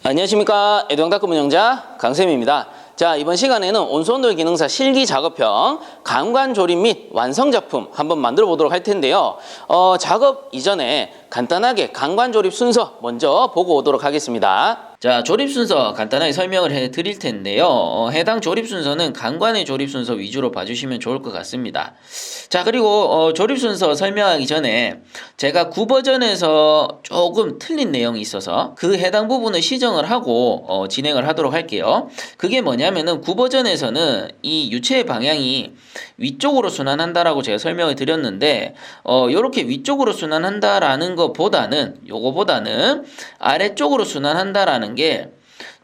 안녕하십니까. 애동닦은 운영자 강쌤입니다. 자, 이번 시간에는 온수온돌 기능사 실기 작업형 강관 조립 및 완성 작품 한번 만들어 보도록 할 텐데요. 작업 이전에 간단하게 강관 조립 순서 먼저 보고 오도록 하겠습니다. 자, 조립 순서 간단하게 설명을 해 드릴 텐데요. 해당 조립 순서는 강관의 조립 순서 위주로 봐주시면 좋을 것 같습니다. 자, 그리고 조립 순서 설명하기 전에 제가 9버전에서 조금 틀린 내용이 있어서 그 해당 부분을 시정을 하고 진행을 하도록 할게요. 그게 뭐냐면은 9버전에서는 이 유체의 방향이 위쪽으로 순환한다라고 제가 설명을 드렸는데 요렇게 위쪽으로 순환한다라는 요거보다는 아래쪽으로 순환한다라는 게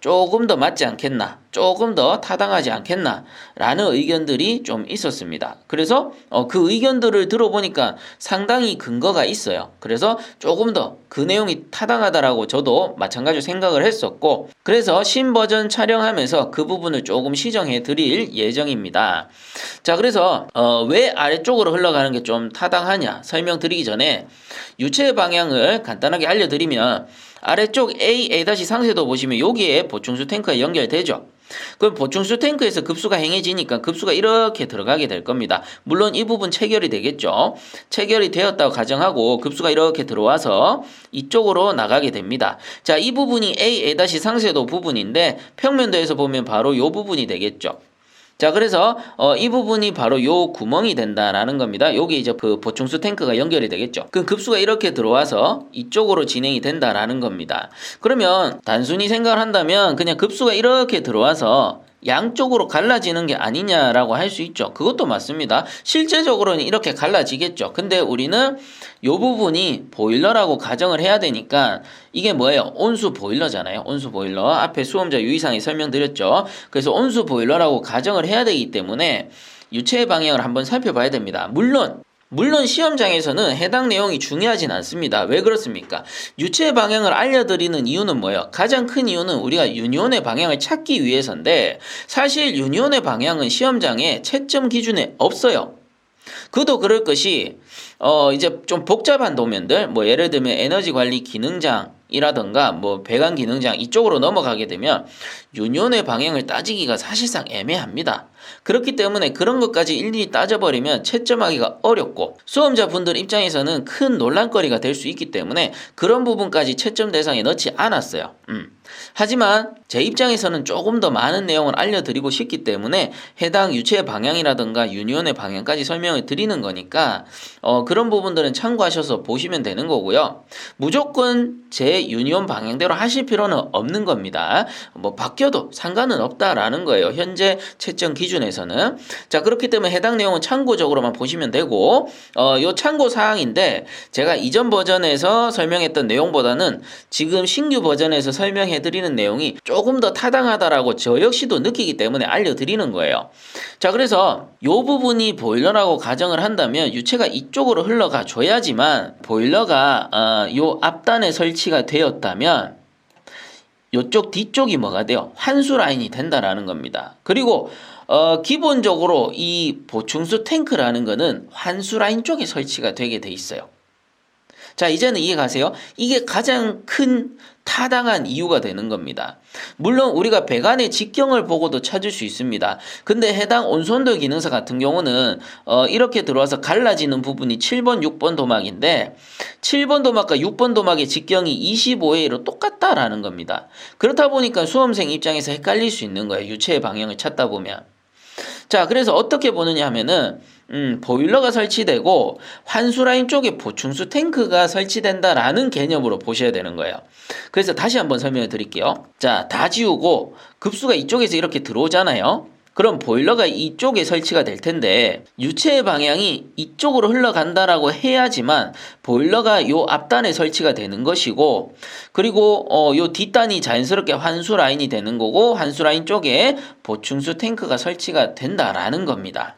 조금 더 맞지 않겠나, 조금 더 타당하지 않겠나 라는 의견들이 좀 있었습니다. 그래서 그 의견들을 들어보니까 상당히 근거가 있어요. 그래서 조금 더 그 내용이 타당하다라고 저도 마찬가지로 생각을 했었고, 그래서 신버전 촬영하면서 그 부분을 조금 시정해 드릴 예정입니다. 자, 그래서 왜 아래쪽으로 흘러가는 게 좀 타당하냐 설명드리기 전에 유체 방향을 간단하게 알려드리면, 아래쪽 A 상세도 보시면 여기에 보충수 탱크가 연결되죠. 그럼 보충수 탱크에서 급수가 행해지니까 급수가 이렇게 들어가게 될 겁니다. 물론 이 부분 체결이 되겠죠. 체결이 되었다고 가정하고 급수가 이렇게 들어와서 이쪽으로 나가게 됩니다. 자, 이 부분이 A 상세도 부분인데 평면도에서 보면 바로 이 부분이 되겠죠. 자, 그래서 이 부분이 바로 요 구멍이 된다라는 겁니다. 여기 이제 그 보충수 탱크가 연결이 되겠죠. 그 급수가 이렇게 들어와서 이쪽으로 진행이 된다라는 겁니다. 그러면 단순히 생각을 한다면 그냥 급수가 이렇게 들어와서 양쪽으로 갈라지는 게 아니냐라고 할 수 있죠. 그것도 맞습니다. 실제적으로는 이렇게 갈라지겠죠. 근데 우리는 요 부분이 보일러라고 가정을 해야 되니까, 이게 뭐예요? 온수 보일러잖아요. 온수 보일러. 앞에 수험자 유의사항에 설명드렸죠. 그래서 온수 보일러라고 가정을 해야 되기 때문에 유체의 방향을 한번 살펴봐야 됩니다. 물론 시험장에서는 해당 내용이 중요하진 않습니다. 왜 그렇습니까? 유체의 방향을 알려드리는 이유는 뭐예요? 가장 큰 이유는 우리가 유니온의 방향을 찾기 위해서인데, 사실 유니온의 방향은 시험장에 채점 기준에 없어요. 그도 그럴 것이 이제 좀 복잡한 도면들, 뭐 예를 들면 에너지 관리 기능장이라던가 뭐 배관 기능장 이쪽으로 넘어가게 되면 유니온의 방향을 따지기가 사실상 애매합니다. 그렇기 때문에 그런 것까지 일일이 따져버리면 채점하기가 어렵고 수험자분들 입장에서는 큰 논란거리가 될 수 있기 때문에 그런 부분까지 채점 대상에 넣지 않았어요. 하지만 제 입장에서는 조금 더 많은 내용을 알려드리고 싶기 때문에 해당 유체의 방향이라든가 유니온의 방향까지 설명을 드리는 거니까 그런 부분들은 참고하셔서 보시면 되는 거고요. 무조건 제 유니온 방향대로 하실 필요는 없는 겁니다. 뭐 바뀌어도 상관은 없다라는 거예요. 현재 채점 기준에서는. 자, 그렇기 때문에 해당 내용은 참고적으로만 보시면 되고, 요 참고 사항인데 제가 이전 버전에서 설명했던 내용보다는 지금 신규 버전에서 설명해 드리는 내용이 조금 더 타당하다라고 저 역시도 느끼기 때문에 알려드리는 거예요. 자, 그래서 요 부분이 보일러라고 가정을 한다면 유체가 이쪽으로 흘러가 줘야지만, 보일러가 요 앞단에 설치가 되었다면 요쪽 뒤쪽이 뭐가 돼요? 환수 라인이 된다라는 겁니다. 그리고 기본적으로 이 보충수 탱크라는 거는 환수 라인 쪽에 설치가 되게 돼 있어요. 자, 이제는 이해 가세요? 이게 가장 큰 타당한 이유가 되는 겁니다. 물론 우리가 배관의 직경을 보고도 찾을 수 있습니다. 근데 해당 온수온돌 기능사 같은 경우는 이렇게 들어와서 갈라지는 부분이 7번, 6번 도막인데 7번 도막과 6번 도막의 직경이 25A로 똑같다라는 겁니다. 그렇다 보니까 수험생 입장에서 헷갈릴 수 있는 거예요. 유체의 방향을 찾다 보면. 자, 그래서 어떻게 보느냐 하면은 보일러가 설치되고 환수라인 쪽에 보충수 탱크가 설치된다라는 개념으로 보셔야 되는 거예요. 그래서 다시 한번 설명해 드릴게요. 자, 다 지우고 급수가 이쪽에서 이렇게 들어오잖아요. 그럼 보일러가 이쪽에 설치가 될 텐데 유체의 방향이 이쪽으로 흘러간다라고 해야지만 보일러가 요 앞단에 설치가 되는 것이고, 그리고 요 뒷단이 자연스럽게 환수 라인이 되는 거고 환수 라인 쪽에 보충수 탱크가 설치가 된다라는 겁니다.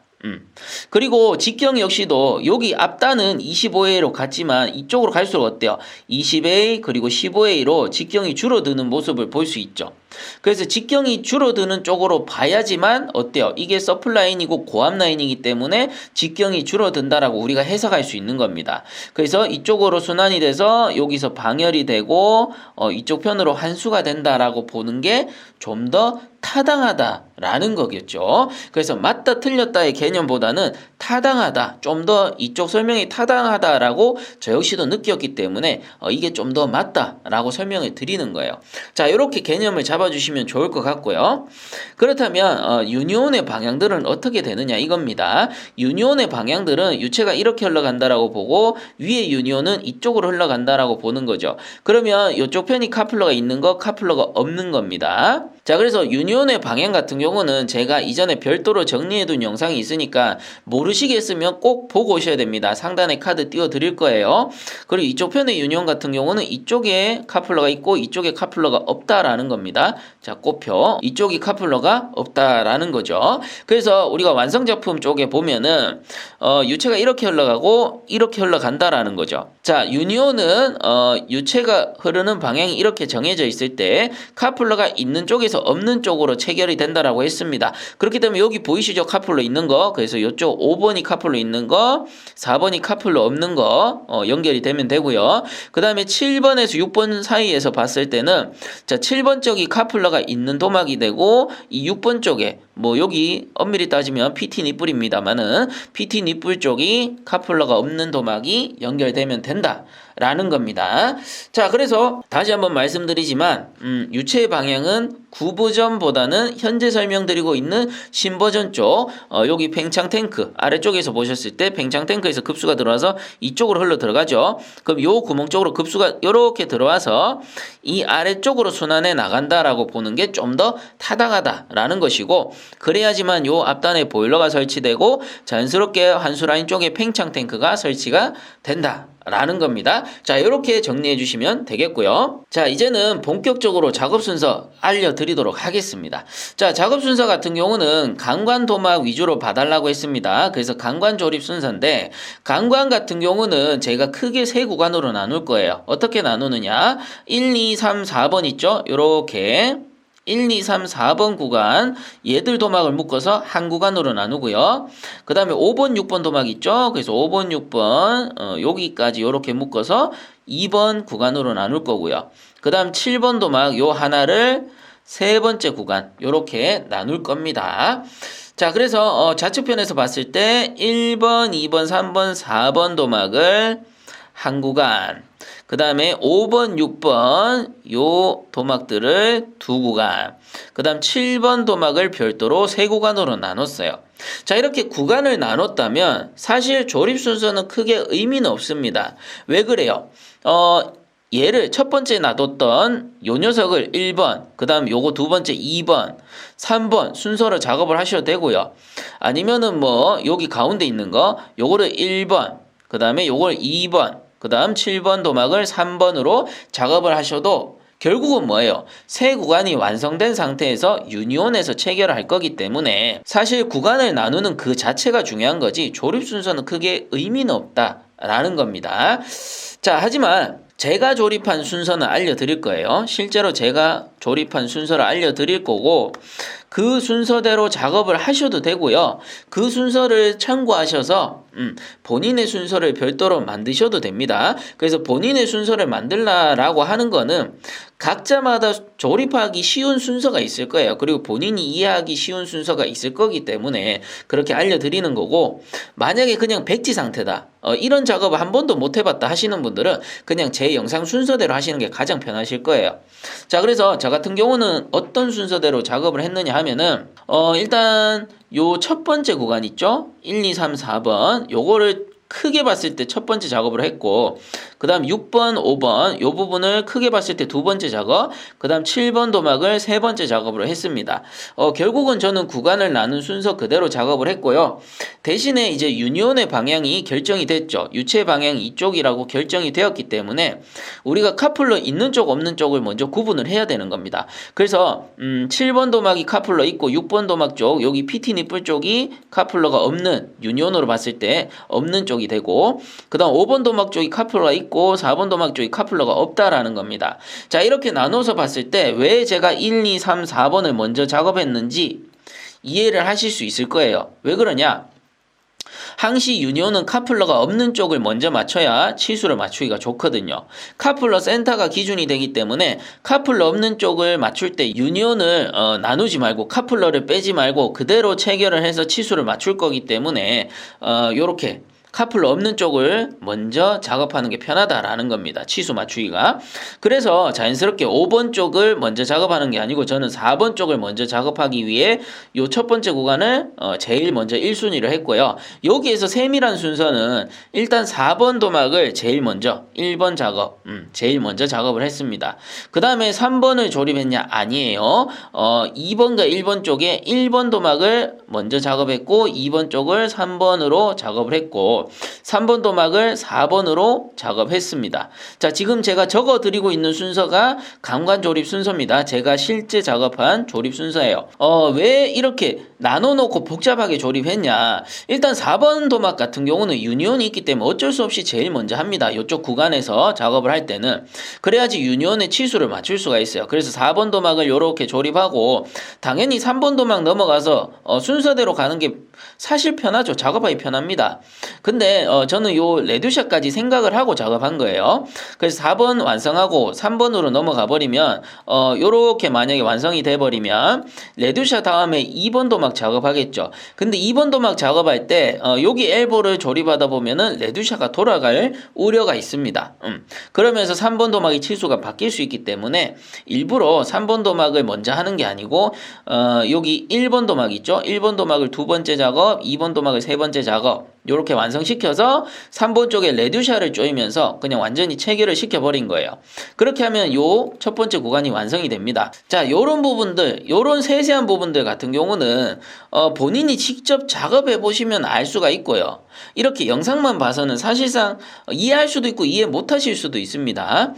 그리고 직경 역시도 여기 앞단은 25A로 갔지만 이쪽으로 갈수록 어때요? 20A 그리고 15A로 직경이 줄어드는 모습을 볼 수 있죠. 그래서 직경이 줄어드는 쪽으로 봐야지만 어때요? 이게 서플 라인이고 고압 라인이기 때문에 직경이 줄어든다라고 우리가 해석할 수 있는 겁니다. 그래서 이쪽으로 순환이 돼서 여기서 방열이 되고 이쪽 편으로 환수가 된다라고 보는 게 좀 더 타당하다라는 거겠죠. 그래서 맞다 틀렸다의 개념보다는 타당하다, 좀 더 이쪽 설명이 타당하다라고 저 역시도 느꼈기 때문에 이게 좀 더 맞다라고 설명을 드리는 거예요. 자, 이렇게 개념을 잡아주시면 좋을 것 같고요. 그렇다면 유니온의 방향들은 어떻게 되느냐 이겁니다. 유니온의 방향들은 유체가 이렇게 흘러간다라고 보고 위에 유니온은 이쪽으로 흘러간다라고 보는 거죠. 그러면 이쪽 편이 카플러가 있는 거, 카플러가 없는 겁니다. 자, 그래서 유니온의 방향 같은 경우는 제가 이전에 별도로 정리해둔 영상이 있으니까 모르시겠으면 꼭 보고 오셔야 됩니다. 상단에 카드 띄워 드릴 거예요. 그리고 이쪽 편의 유니온 같은 경우는 이쪽에 카플러가 있고 이쪽에 카플러가 없다라는 겁니다. 자, 꼽혀 이쪽이 카플러가 없다라는 거죠. 그래서 우리가 완성작품 쪽에 보면은 유체가 이렇게 흘러가고 이렇게 흘러간다라는 거죠. 자, 유니온은 유체가 흐르는 방향이 이렇게 정해져 있을 때 카플러가 있는 쪽에서 없는 쪽으로 체결이 된다라고 했습니다. 그렇기 때문에 여기 보이시죠? 카플러 있는 거. 그래서 이쪽 5번이 카플러 있는 거, 4번이 카플러 없는 거 연결이 되면 되고요. 그 다음에 7번에서 6번 사이에서 봤을 때는 자, 7번 쪽이 카플러가 있는 도막이 되고 이 6번 쪽에 뭐 여기 엄밀히 따지면 PT 니뿔입니다만은 PT 니뿔 쪽이 카플러가 없는 도막이 연결되면 된다라는 겁니다. 자, 그래서 다시 한번 말씀드리지만 유체의 방향은 구버전보다는 현재 설명드리고 있는 신버전 쪽 여기 팽창 탱크 아래쪽에서 보셨을 때 팽창 탱크에서 급수가 들어와서 이쪽으로 흘러 들어가죠. 그럼 요 구멍 쪽으로 급수가 이렇게 들어와서 이 아래쪽으로 순환해 나간다라고 보는 게 좀 더 타당하다라는 것이고, 그래야지만 요 앞단에 보일러가 설치되고 자연스럽게 환수 라인 쪽에 팽창 탱크가 설치가 된다 라는 겁니다. 자, 이렇게 정리해 주시면 되겠고요. 자, 이제는 본격적으로 작업 순서 알려드리도록 하겠습니다. 자, 작업 순서 같은 경우는 강관 도막 위주로 봐달라고 했습니다. 그래서 강관 조립 순서인데, 강관 같은 경우는 제가 크게 세 구간으로 나눌 거예요. 어떻게 나누느냐? 1, 2, 3, 4번 있죠? 요렇게 1, 2, 3, 4번 구간 얘들 도막을 묶어서 한 구간으로 나누고요. 그 다음에 5번, 6번 도막 있죠? 그래서 5번, 6번 여기까지 이렇게 묶어서 2번 구간으로 나눌 거고요. 그 다음 7번 도막 요 하나를 세 번째 구간 이렇게 나눌 겁니다. 자, 그래서 좌측편에서 봤을 때 1번, 2번, 3번, 4번 도막을 한 구간, 그 다음에 5번, 6번 요 도막들을 두 구간, 그 다음 7번 도막을 별도로 세 구간으로 나눴어요. 자, 이렇게 구간을 나눴다면 사실 조립 순서는 크게 의미는 없습니다. 왜 그래요? 얘를 첫 번째 놔뒀던 요 녀석을 1번, 그 다음 요거 두 번째 2번, 3번 순서로 작업을 하셔도 되고요. 아니면은 뭐 여기 가운데 있는 거 요거를 1번, 그 다음에 요걸 2번, 그 다음 7번 도막을 3번으로 작업을 하셔도 결국은 뭐예요? 새 구간이 완성된 상태에서 유니온에서 체결할 거기 때문에 사실 구간을 나누는 그 자체가 중요한 거지 조립 순서는 크게 의미는 없다라는 겁니다. 자, 하지만 제가 조립한 순서는 알려드릴 거예요. 실제로 제가 조립한 순서를 알려드릴 거고 그 순서대로 작업을 하셔도 되고요. 그 순서를 참고하셔서 본인의 순서를 별도로 만드셔도 됩니다. 그래서 본인의 순서를 만들라라고 하는 거는 각자마다 조립하기 쉬운 순서가 있을 거예요. 그리고 본인이 이해하기 쉬운 순서가 있을 거기 때문에 그렇게 알려드리는 거고, 만약에 그냥 백지 상태다, 이런 작업을 한 번도 못 해봤다 하시는 분들은 그냥 제 영상 순서대로 하시는 게 가장 편하실 거예요. 자, 그래서 저 같은 경우는 어떤 순서대로 작업을 했느냐 하면은 일단 요 첫 번째 구간 있죠? 1, 2, 3, 4번 요거를 크게 봤을 때 첫 번째 작업을 했고, 그 다음 6번, 5번 요 부분을 크게 봤을 때 두 번째 작업, 그 다음 7번 도막을 세 번째 작업으로 했습니다. 결국은 저는 구간을 나눈 순서 그대로 작업을 했고요. 대신에 이제 유니온의 방향이 결정이 됐죠. 유체 방향이 이쪽이라고 결정이 되었기 때문에 우리가 카플러 있는 쪽 없는 쪽을 먼저 구분을 해야 되는 겁니다. 그래서 7번 도막이 카플러 있고 6번 도막 쪽 여기 PT 니플 쪽이 카플러가 없는, 유니온으로 봤을 때 없는 쪽이 되고, 그 다음 5번 도막 쪽이 카플러가 있고 있고 4번 도막 쪽이 카플러가 없다라는 겁니다. 자, 이렇게 나눠서 봤을 때 왜 제가 1, 2, 3, 4번을 먼저 작업했는지 이해를 하실 수 있을 거예요. 왜 그러냐? 항시 유니온은 카플러가 없는 쪽을 먼저 맞춰야 치수를 맞추기가 좋거든요. 카플러 센터가 기준이 되기 때문에 카플러 없는 쪽을 맞출 때 유니온을 나누지 말고 카플러를 빼지 말고 그대로 체결을 해서 치수를 맞출 거기 때문에 요렇게 카플러 없는 쪽을 먼저 작업하는 게 편하다라는 겁니다. 치수 맞추기가. 그래서 자연스럽게 5번 쪽을 먼저 작업하는 게 아니고 저는 4번 쪽을 먼저 작업하기 위해 요 첫 번째 구간을 제일 먼저 1순위를 했고요. 여기에서 세밀한 순서는 일단 4번 도막을 제일 먼저 1번 작업, 제일 먼저 작업을 했습니다. 그 다음에 3번을 조립했냐? 아니에요. 2번과 1번 쪽에 1번 도막을 먼저 작업했고 2번 쪽을 3번으로 작업을 했고 3번 도막을 4번으로 작업했습니다. 자, 지금 제가 적어 드리고 있는 순서가 강관 조립 순서입니다. 제가 실제 작업한 조립 순서예요. 왜 이렇게 나눠 놓고 복잡하게 조립했냐? 일단 4번 도막 같은 경우는 유니온이 있기 때문에 어쩔 수 없이 제일 먼저 합니다. 이쪽 구간에서 작업을 할 때는 그래야지 유니온의 치수를 맞출 수가 있어요. 그래서 4번 도막을 이렇게 조립하고 당연히 3번 도막 넘어가서 순서대로 가는 게 사실 편하죠. 작업하기 편합니다. 근데 저는 요 레드샷까지 생각을 하고 작업한 거예요. 그래서 4번 완성하고 3번으로 넘어가 버리면 요렇게 만약에 완성이 돼 버리면 레드샷 다음에 2번 도막 작업하겠죠. 근데 2번 도막 작업할 때 여기 엘보를 조립하다 보면은 레드샷가 돌아갈 우려가 있습니다. 그러면서 3번 도막의 치수가 바뀔 수 있기 때문에 일부러 3번 도막을 먼저 하는 게 아니고 여기 1번 도막 있죠. 1번 도막을 두 번째 작업, 2번 도막을 세 번째 작업 요렇게 완성시켜서 3번 쪽에 레드샷을 조이면서 그냥 완전히 체결을 시켜버린 거예요. 그렇게 하면 요 첫 번째 구간이 완성이 됩니다. 자, 요런 부분들, 요런 세세한 부분들 같은 경우는 본인이 직접 작업해 보시면 알 수가 있고요. 이렇게 영상만 봐서는 사실상 이해할 수도 있고 이해 못 하실 수도 있습니다.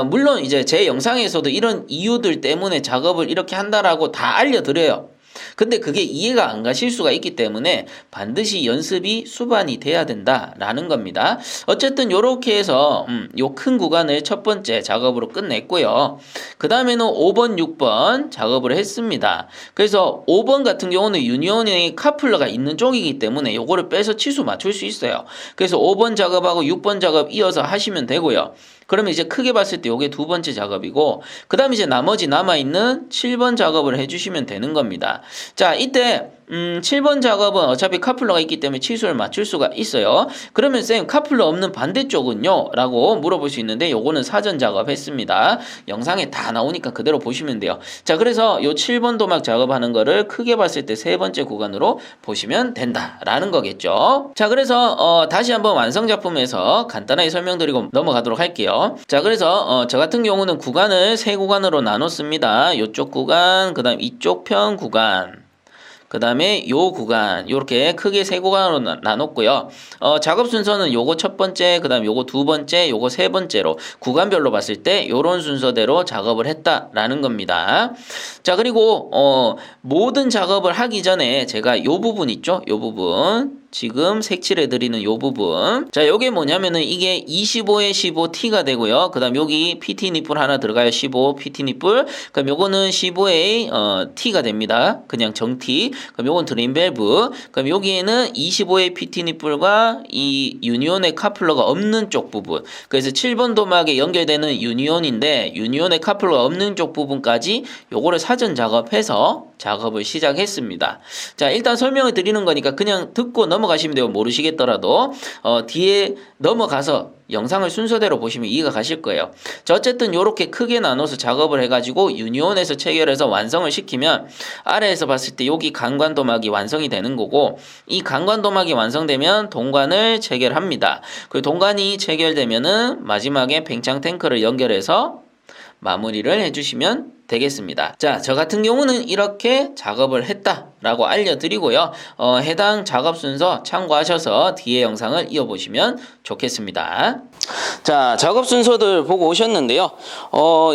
물론 이제 제 영상에서도 이런 이유들 때문에 작업을 이렇게 한다라고 다 알려드려요. 근데 그게 이해가 안 가실 수가 있기 때문에 반드시 연습이 수반이 돼야 된다라는 겁니다. 어쨌든 요렇게 해서 요 큰 구간을 첫 번째 작업으로 끝냈고요. 그 다음에는 5번, 6번 작업을 했습니다. 그래서 5번 같은 경우는 유니온의 카플러가 있는 쪽이기 때문에 요거를 빼서 치수 맞출 수 있어요. 그래서 5번 작업하고 6번 작업 이어서 하시면 되고요. 그러면 이제 크게 봤을 때 요게 두 번째 작업이고 그 다음에 이제 나머지 남아있는 7번 작업을 해주시면 되는 겁니다. 자, 이때 7번 작업은 어차피 카플러가 있기 때문에 치수를 맞출 수가 있어요. 그러면 쌤 카플러 없는 반대쪽은요? 라고 물어볼 수 있는데 요거는 사전 작업했습니다. 영상에 다 나오니까 그대로 보시면 돼요. 자, 그래서 요 7번 도막 작업하는 거를 크게 봤을 때 세 번째 구간으로 보시면 된다라는 거겠죠. 자, 그래서 다시 한번 완성작품에서 간단하게 설명드리고 넘어가도록 할게요. 자, 그래서 저 같은 경우는 구간을 세 구간으로 나눴습니다. 요쪽 구간, 그 다음 이쪽 편 구간, 그 다음에 요 구간 요렇게 크게 세 구간으로 나눴고요. 작업 순서는 요거 첫 번째, 그 다음 요거 두 번째, 요거 세 번째로 구간별로 봤을 때 요런 순서대로 작업을 했다라는 겁니다. 자, 그리고 모든 작업을 하기 전에 제가 요 부분 있죠? 요 부분 지금 색칠해 드리는 요 부분. 자, 요게 뭐냐면은 이게 25에 15 T가 되고요. 그 다음 여기 PT 니플 하나 들어가요. 15 PT 니플. 그럼 요거는 15A T가 됩니다. 그냥 정T. 그럼 요건 드림밸브. 그럼 여기에는 25A PT 니플과 이 유니온의 카플러가 없는 쪽 부분. 그래서 7번 도막에 연결되는 유니온인데 유니온의 카플러가 없는 쪽 부분까지 요거를 사전 작업해서 작업을 시작했습니다. 자, 일단 설명을 드리는 거니까 그냥 듣고 넘어가시면 돼요. 모르시겠더라도 뒤에 넘어가서 영상을 순서대로 보시면 이해가 가실 거예요. 자, 어쨌든 이렇게 크게 나눠서 작업을 해가지고 유니온에서 체결해서 완성을 시키면 아래에서 봤을 때 여기 강관도막이 완성이 되는 거고 이 강관도막이 완성되면 동관을 체결합니다. 그 동관이 체결되면은 마지막에 팽창 탱크를 연결해서 마무리를 해주시면 되겠습니다. 자, 저 같은 경우는 이렇게 작업을 했다라고 알려드리고요. 해당 작업 순서 참고하셔서 뒤에 영상을 이어보시면 좋겠습니다. 자, 작업 순서들 보고 오셨는데요.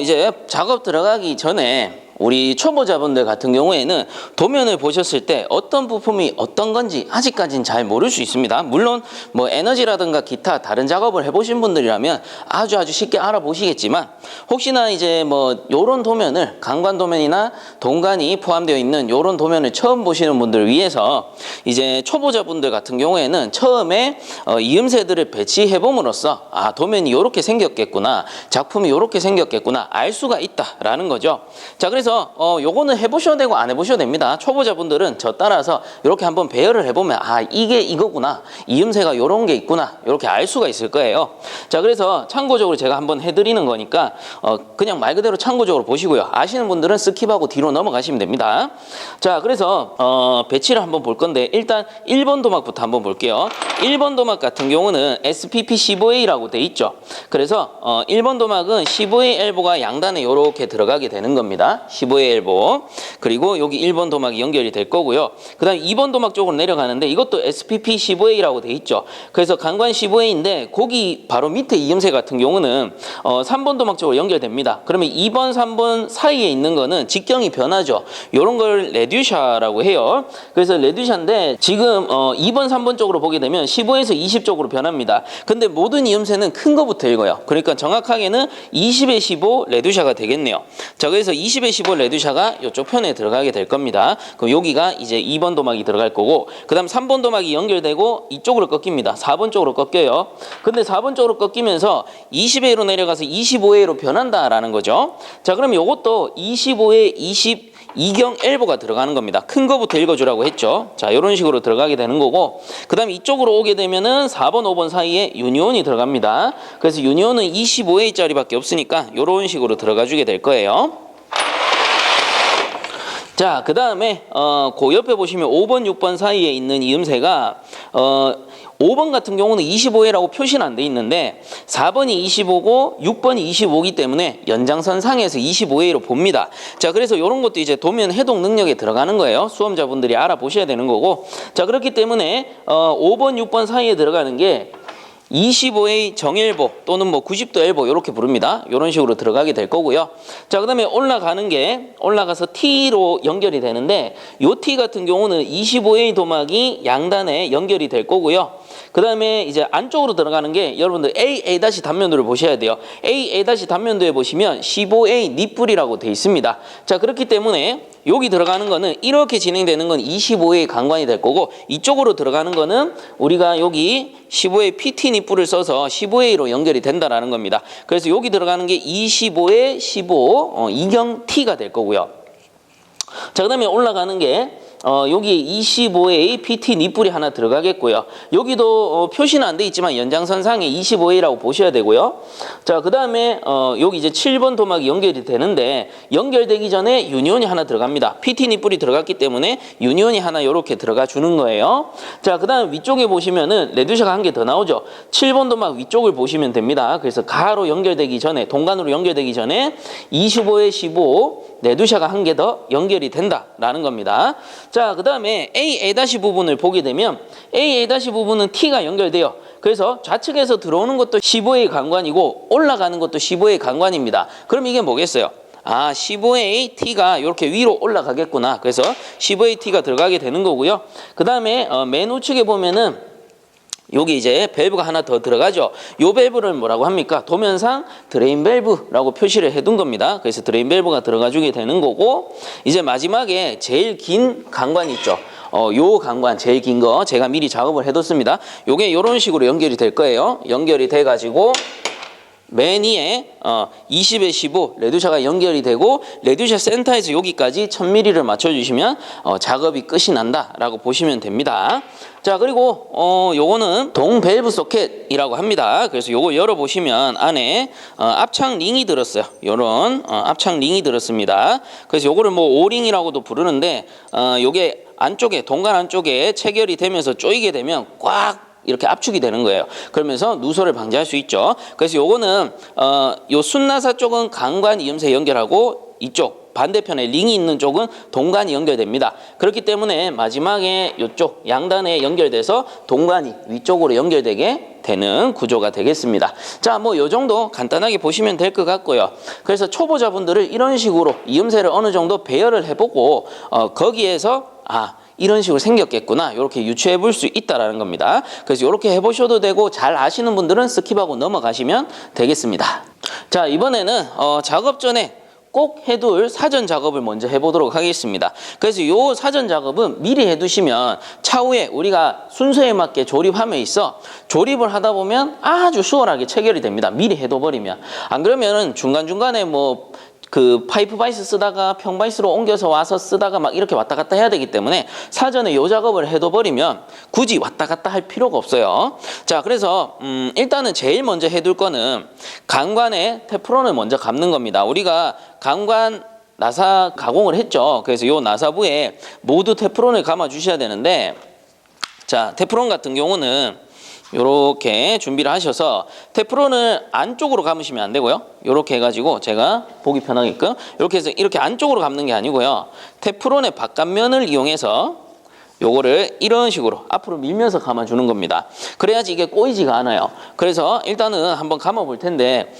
이제 작업 들어가기 전에 우리 초보자분들 같은 경우에는 도면을 보셨을 때 어떤 부품이 어떤 건지 아직까지는 잘 모를 수 있습니다. 물론 뭐 에너지라든가 기타 다른 작업을 해보신 분들이라면 아주 쉽게 알아보시겠지만, 혹시나 이제 뭐 요런 도면을, 강관 도면이나 동관이 포함되어 있는 요런 도면을 처음 보시는 분들을 위해서 이제 초보자분들 같은 경우에는 처음에 이음새들을 배치해 봄으로써 아, 도면이 요렇게 생겼겠구나, 작품이 요렇게 생겼겠구나 알 수가 있다라는 거죠. 자, 그래서 요거는 해보셔도 되고 안 해보셔도 됩니다. 초보자분들은 저 따라서 이렇게 한번 배열을 해보면 아, 이게 이거구나, 이음새가 요런 게 있구나, 이렇게 알 수가 있을 거예요. 자, 그래서 참고적으로 제가 한번 해드리는 거니까 그냥 말 그대로 참고적으로 보시고요. 아시는 분들은 스킵하고 뒤로 넘어가시면 됩니다. 자, 그래서 배치를 한번 볼 건데, 일단 1번 도막부터 한번 볼게요. 1번 도막 같은 경우는 SPP15A라고 돼 있죠. 그래서 1번 도막은 15A 엘보가 양단에 이렇게 들어가게 되는 겁니다. 15A 엘보. 그리고 여기 1번 도막이 연결이 될 거고요. 그 다음 2번 도막 쪽으로 내려가는데 이것도 SPP15A라고 돼 있죠. 그래서 강관 15A인데 거기 바로 밑에 이음새 같은 경우는 3번 도막 쪽으로 연결됩니다. 그러면 2번, 3번 사이에 있는 거는 직경이 변하죠. 이런 걸 레듀샤라고 해요. 그래서 레듀샤인데 지금 2번, 3번 쪽으로 보게 되면 15에서 20 쪽으로 변합니다. 근데 모든 이음새는 큰 거부터 읽어요. 그러니까 정확하게는 20에 15 레듀샤가 되겠네요. 자, 그래서 20에 15 레듀샤가 이쪽 편에 들어가게 될 겁니다. 그럼 여기가 이제 2번 도막이 들어갈 거고, 그 다음 3번 도막이 연결되고 이쪽으로 꺾입니다. 4번 쪽으로 꺾여요. 근데 4번 쪽으로 꺾이면서 20A로 내려가서 25A로 변한다라는 거죠. 자, 그럼 이것도 25에 20 이경 엘보가 들어가는 겁니다. 큰 거부터 읽어주라고 했죠. 자, 이런 식으로 들어가게 되는 거고, 그 다음 이쪽으로 오게 되면은 4번, 5번 사이에 유니온이 들어갑니다. 그래서 유니온은 25A짜리밖에 없으니까 이런 식으로 들어가 주게 될 거예요. 자, 그 다음에 그 옆에 보시면 5번, 6번 사이에 있는 이음새가 5번 같은 경우는 25A라고 표시는 안 돼 있는데 4번이 25고 6번이 25이기 때문에 연장선 상에서 25A로 봅니다. 자, 그래서 이런 것도 이제 도면 해독 능력에 들어가는 거예요. 수험자분들이 알아보셔야 되는 거고, 자, 그렇기 때문에 5번, 6번 사이에 들어가는 게 25A 정엘보 또는 뭐 90도 엘보 이렇게 부릅니다. 이런 식으로 들어가게 될 거고요. 자, 그 다음에 올라가서 T로 연결이 되는데 요 T 같은 경우는 25A 도막이 양단에 연결이 될 거고요. 그 다음에 이제 안쪽으로 들어가는 게 여러분들 AA- 단면도를 보셔야 돼요. AA- 단면도에 보시면 15A 니뿔이라고 돼 있습니다. 자, 그렇기 때문에 여기 들어가는 거는 이렇게 진행되는 건 25A 강관이 될 거고, 이쪽으로 들어가는 거는 우리가 여기 15A PT 니뿔을 써서 15A로 연결이 된다라는 겁니다. 그래서 여기 들어가는 게 25에 15 이경 T가 될 거고요. 자, 그 다음에 올라가는 게 여기 25A PT 니뿔이 하나 들어가겠고요. 여기도 표시는 안 돼 있지만 연장선상에 25A라고 보셔야 되고요. 자, 그 다음에 여기 이제 7번 도막이 연결이 되는데 연결되기 전에 유니온이 하나 들어갑니다. PT 니뿔이 들어갔기 때문에 유니온이 하나 이렇게 들어가 주는 거예요. 자, 그 다음 위쪽에 보시면은 레듀샤가 한 개 더 나오죠. 7번 도막 위쪽을 보시면 됩니다. 그래서 가로 연결되기 전에, 동간으로 연결되기 전에 25에 15 레듀샤가 한 개 더 연결이 된다라는 겁니다. 자, 그 다음에 AA- 부분을 보게 되면 AA- 부분은 T가 연결돼요. 그래서 좌측에서 들어오는 것도 15A 강관이고 올라가는 것도 15A 강관입니다. 그럼 이게 뭐겠어요? 아, 15A T가 이렇게 위로 올라가겠구나. 그래서 15A T가 들어가게 되는 거고요. 그 다음에 맨 우측에 보면은 여기 이제 밸브가 하나 더 들어가죠. 요 밸브를 뭐라고 합니까? 도면상 드레인 밸브라고 표시를 해둔 겁니다. 그래서 드레인 밸브가 들어가 주게 되는 거고, 이제 마지막에 제일 긴 강관 있죠. 요 강관 제일 긴 거 제가 미리 작업을 해뒀습니다. 요게 요런 식으로 연결이 될 거예요. 연결이 돼가지고 맨 위에 20에 15 레듀샤가 연결이 되고, 레듀샤 센터에서 여기까지 1000mm를 맞춰주시면 작업이 끝이 난다라고 보시면 됩니다. 자, 그리고 요거는 동 밸브 소켓이라고 합니다. 그래서 요거 열어보시면 안에 압착 링이 들었어요. 요런 압착 링이 들었습니다. 그래서 요거를 뭐 오링이라고도 부르는데 요게 안쪽에, 동간 안쪽에 체결이 되면서 조이게 되면 꽉 이렇게 압축이 되는 거예요. 그러면서 누설을 방지할 수 있죠. 그래서 요거는 요 순나사 쪽은 강관 이음새 연결하고 이쪽 반대편에 링이 있는 쪽은 동관이 연결됩니다. 그렇기 때문에 마지막에 이쪽 양단에 연결돼서 동관이 위쪽으로 연결되게 되는 구조가 되겠습니다. 자, 뭐 요 정도 간단하게 보시면 될 것 같고요. 그래서 초보자분들을 이런 식으로 이음새를 어느 정도 배열을 해보고 거기에서 이런 식으로 생겼겠구나, 이렇게 유추해 볼 수 있다라는 겁니다. 그래서 이렇게 해보셔도 되고, 잘 아시는 분들은 스킵하고 넘어가시면 되겠습니다. 자, 이번에는 작업 전에 꼭 해둘 사전 작업을 먼저 해보도록 하겠습니다. 그래서 이 사전 작업은 미리 해두시면 차후에 우리가 순서에 맞게 조립함에 있어 조립을 하다 보면 아주 수월하게 체결이 됩니다. 미리 해둬버리면. 안 그러면은 중간중간에 뭐 그 파이프 바이스 쓰다가 평바이스로 옮겨서 와서 쓰다가 막 이렇게 왔다 갔다 해야 되기 때문에 사전에 요 작업을 해둬버리면 굳이 왔다 갔다 할 필요가 없어요. 자, 그래서 일단은 제일 먼저 해둘 거는 강관에 테프론을 먼저 감는 겁니다. 우리가 강관 나사 가공을 했죠. 그래서 요 나사부에 모두 테프론을 감아 주셔야 되는데, 자, 테프론 같은 경우는 요렇게 준비를 하셔서 테프론을 안쪽으로 감으시면 안 되고요. 요렇게 해가지고 제가 보기 편하게끔 이렇게 해서 이렇게 안쪽으로 감는 게 아니고요. 테프론의 바깥면을 이용해서 요거를 이런 식으로 앞으로 밀면서 감아주는 겁니다. 그래야지 이게 꼬이지가 않아요. 그래서 일단은 한번 감아 볼 텐데,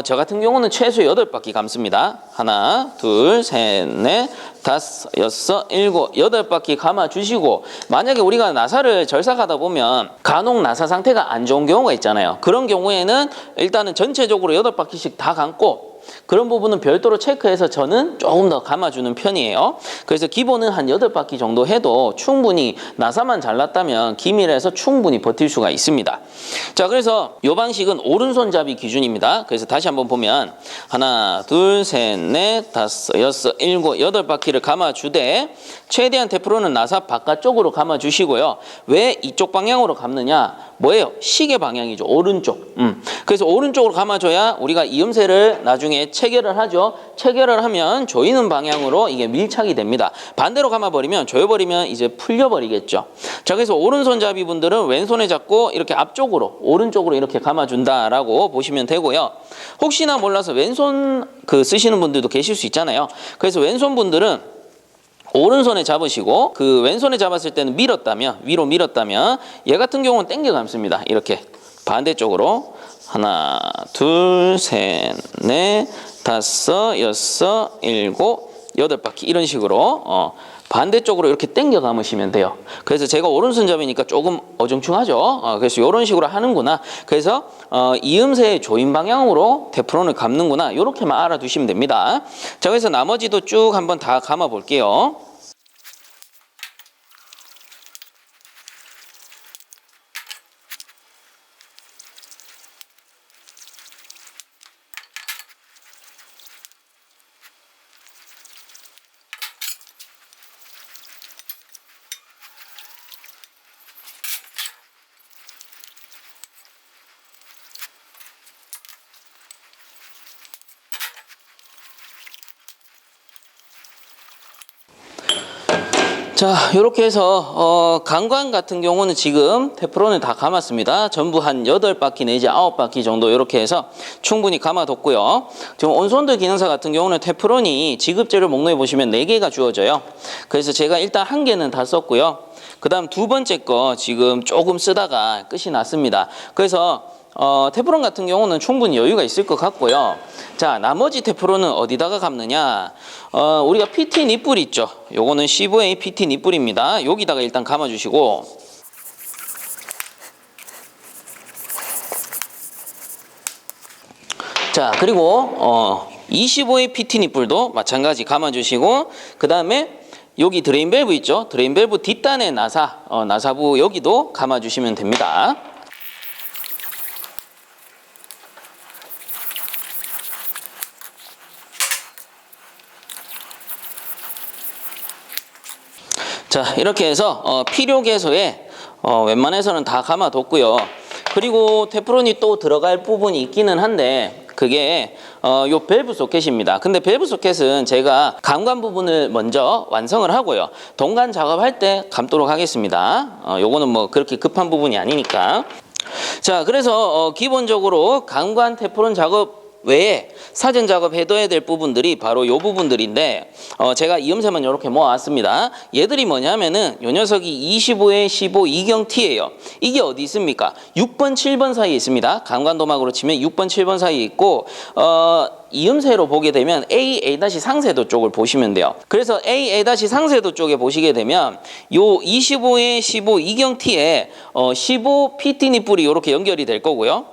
저 같은 경우는 최소 8바퀴 감습니다. 하나, 둘, 셋, 넷, 다섯, 여섯, 일곱, 8바퀴 감아 주시고, 만약에 우리가 나사를 절삭하다 보면 간혹 나사 상태가 안 좋은 경우가 있잖아요. 그런 경우에는 일단은 전체적으로 8바퀴씩 다 감고, 그런 부분은 별도로 체크해서 저는 조금 더 감아주는 편이에요. 그래서 기본은 한 8바퀴 정도 해도 충분히 나사만 잘랐다면 기밀에서 충분히 버틸 수가 있습니다. 자, 그래서 이 방식은 오른손잡이 기준입니다. 그래서 다시 한번 보면 하나, 둘, 셋, 넷, 다섯, 여섯, 일곱, 8바퀴를 감아주되 최대한 테프론은 나사 바깥쪽으로 감아주시고요. 왜 이쪽 방향으로 감느냐? 뭐예요? 시계 방향이죠. 오른쪽. 그래서 오른쪽으로 감아줘야 우리가 이음새를 나중에 체결을 하죠. 체결을 하면 조이는 방향으로 이게 밀착이 됩니다. 반대로 감아버리면, 조여버리면 이제 풀려버리겠죠. 자, 그래서 오른손잡이 분들은 왼손에 잡고 이렇게 앞쪽으로, 오른쪽으로 이렇게 감아준다라고 보시면 되고요. 혹시나 몰라서 왼손 쓰시는 분들도 계실 수 있잖아요. 그래서 왼손 분들은 오른손에 잡으시고, 그 왼손에 잡았을 때는 밀었다면, 위로 밀었다면, 얘 같은 경우는 당겨 감습니다. 이렇게 반대쪽으로 하나, 둘, 셋, 넷, 다섯, 여섯, 일곱, 8바퀴 이런 식으로 반대쪽으로 이렇게 당겨 감으시면 돼요. 그래서 제가 오른손잡이니까 조금 어중충하죠. 그래서 이런 식으로 하는구나. 그래서 이음새의 조임 방향으로 테프론을 감는구나. 이렇게만 알아두시면 됩니다. 자, 그래서 나머지도 쭉 한번 다 감아 볼게요. 자, 이렇게 해서 강관 같은 경우는 지금 테프론을 다 감았습니다. 전부 한 8바퀴 내지 9바퀴 정도 이렇게 해서 충분히 감아뒀고요. 지금 온손들 기능사 같은 경우는 테프론이 지급재료 목록에 보시면 4개가 주어져요. 그래서 제가 일단 1개는 다 썼고요. 그 다음 두 번째 거 지금 조금 쓰다가 끝이 났습니다. 그래서 테프론 같은 경우는 충분히 여유가 있을 것 같고요. 자, 나머지 테프론은 어디다가 감느냐? 우리가 PT 니뿔 있죠. 요거는 C5A PT 니뿔입니다. 여기다가 일단 감아주시고, 자, 그리고 25A PT 니뿔도 마찬가지 감아주시고, 그 다음에 여기 드레인 밸브 있죠. 드레인 밸브 뒷단의 나사부 여기도 감아주시면 됩니다. 자, 이렇게 해서 필요 개소에 웬만해서는 다 감아뒀고요. 그리고 테프론이 또 들어갈 부분이 있기는 한데, 그게 요 밸브 소켓입니다. 근데 밸브 소켓은 제가 감관 부분을 먼저 완성을 하고요. 동관 작업할 때 감도록 하겠습니다. 요거는 뭐 그렇게 급한 부분이 아니니까. 자, 그래서 기본적으로 감관 테프론 작업 외에 사전 작업해둬야 될 부분들이 바로 요 부분들인데 제가 이음새만 이렇게 모아왔습니다. 얘들이 뭐냐면은 요 녀석이 25에 15 이경T예요. 이게 어디 있습니까? 6번, 7번 사이에 있습니다. 강관도막으로 치면 6번, 7번 사이에 있고 이음새로 보게 되면 A-상세도 쪽을 보시면 돼요. 그래서 A-상세도 쪽에 보시게 되면 요 25에 15 이경T에 15 PT 니뿔이 이렇게 연결이 될 거고요.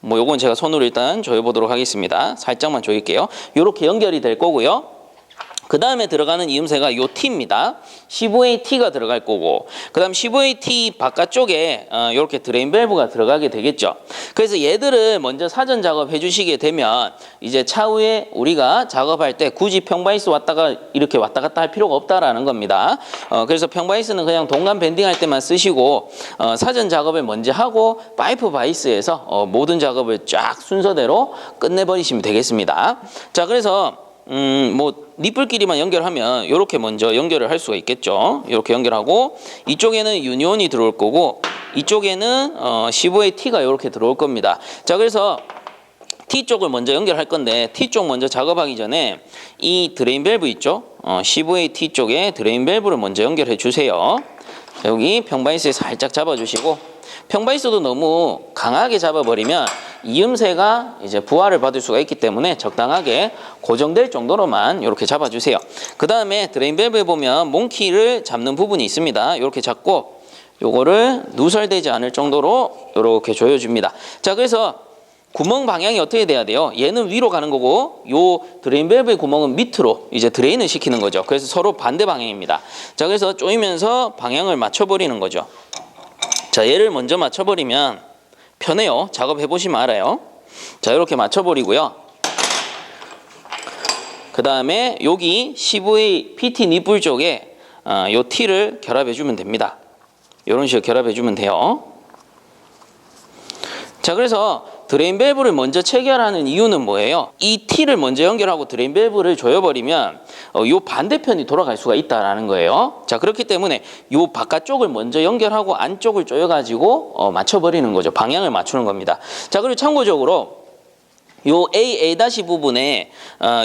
뭐 요건 제가 손으로 일단 조여보도록 하겠습니다. 살짝만 조일게요. 요렇게 연결이 될 거고요. 그 다음에 들어가는 이음새가 요 T입니다. 15A T가 들어갈 거고, 그 다음 15A T 바깥쪽에 이렇게 드레인 밸브가 들어가게 되겠죠. 그래서 얘들을 먼저 사전 작업해 주시게 되면 이제 차후에 우리가 작업할 때 굳이 평바이스 이렇게 왔다 갔다 할 필요가 없다라는 겁니다. 그래서 평바이스는 그냥 동간 밴딩할 때만 쓰시고 사전 작업을 먼저 하고 파이프 바이스에서 모든 작업을 쫙 순서대로 끝내버리시면 되겠습니다. 자, 그래서 뭐 니뿔끼리만 연결하면 이렇게 먼저 연결을 할 수가 있겠죠. 이렇게 연결하고 이쪽에는 유니온이 들어올 거고 이쪽에는 15의 T가 이렇게 들어올 겁니다. 자, 그래서 T 쪽을 먼저 연결할 건데 T 쪽 먼저 작업하기 전에 이 드레인 밸브 있죠. 15의 T 쪽에 드레인 밸브를 먼저 연결해 주세요. 자, 여기 평바이스에 살짝 잡아주시고, 평바이스도 너무 강하게 잡아버리면 이음새가 이제 부하를 받을 수가 있기 때문에 적당하게 고정될 정도로만 이렇게 잡아주세요. 그 다음에 드레인 밸브에 보면 몽키를 잡는 부분이 있습니다. 이렇게 잡고 요거를 누설되지 않을 정도로 이렇게 조여줍니다. 자, 그래서 구멍 방향이 어떻게 돼야 돼요? 얘는 위로 가는 거고 요 드레인 밸브의 구멍은 밑으로 이제 드레인을 시키는 거죠. 그래서 서로 반대 방향입니다. 자, 그래서 조이면서 방향을 맞춰버리는 거죠. 자, 얘를 먼저 맞춰버리면 편해요. 작업해 보시면 알아요. 자, 이렇게 맞춰버리고요. 그 다음에 여기 15A PT 니뿔 쪽에 요 T를 결합해 주면 됩니다. 이런 식으로 결합해 주면 돼요. 자, 그래서 드레인 밸브를 먼저 체결하는 이유는 뭐예요? 이 T를 먼저 연결하고 드레인 밸브를 조여버리면 요 반대편이 돌아갈 수가 있다라는 거예요. 자, 그렇기 때문에 요 바깥쪽을 먼저 연결하고 안쪽을 조여가지고 맞춰버리는 거죠. 방향을 맞추는 겁니다. 자, 그리고 참고적으로 요 A 부분에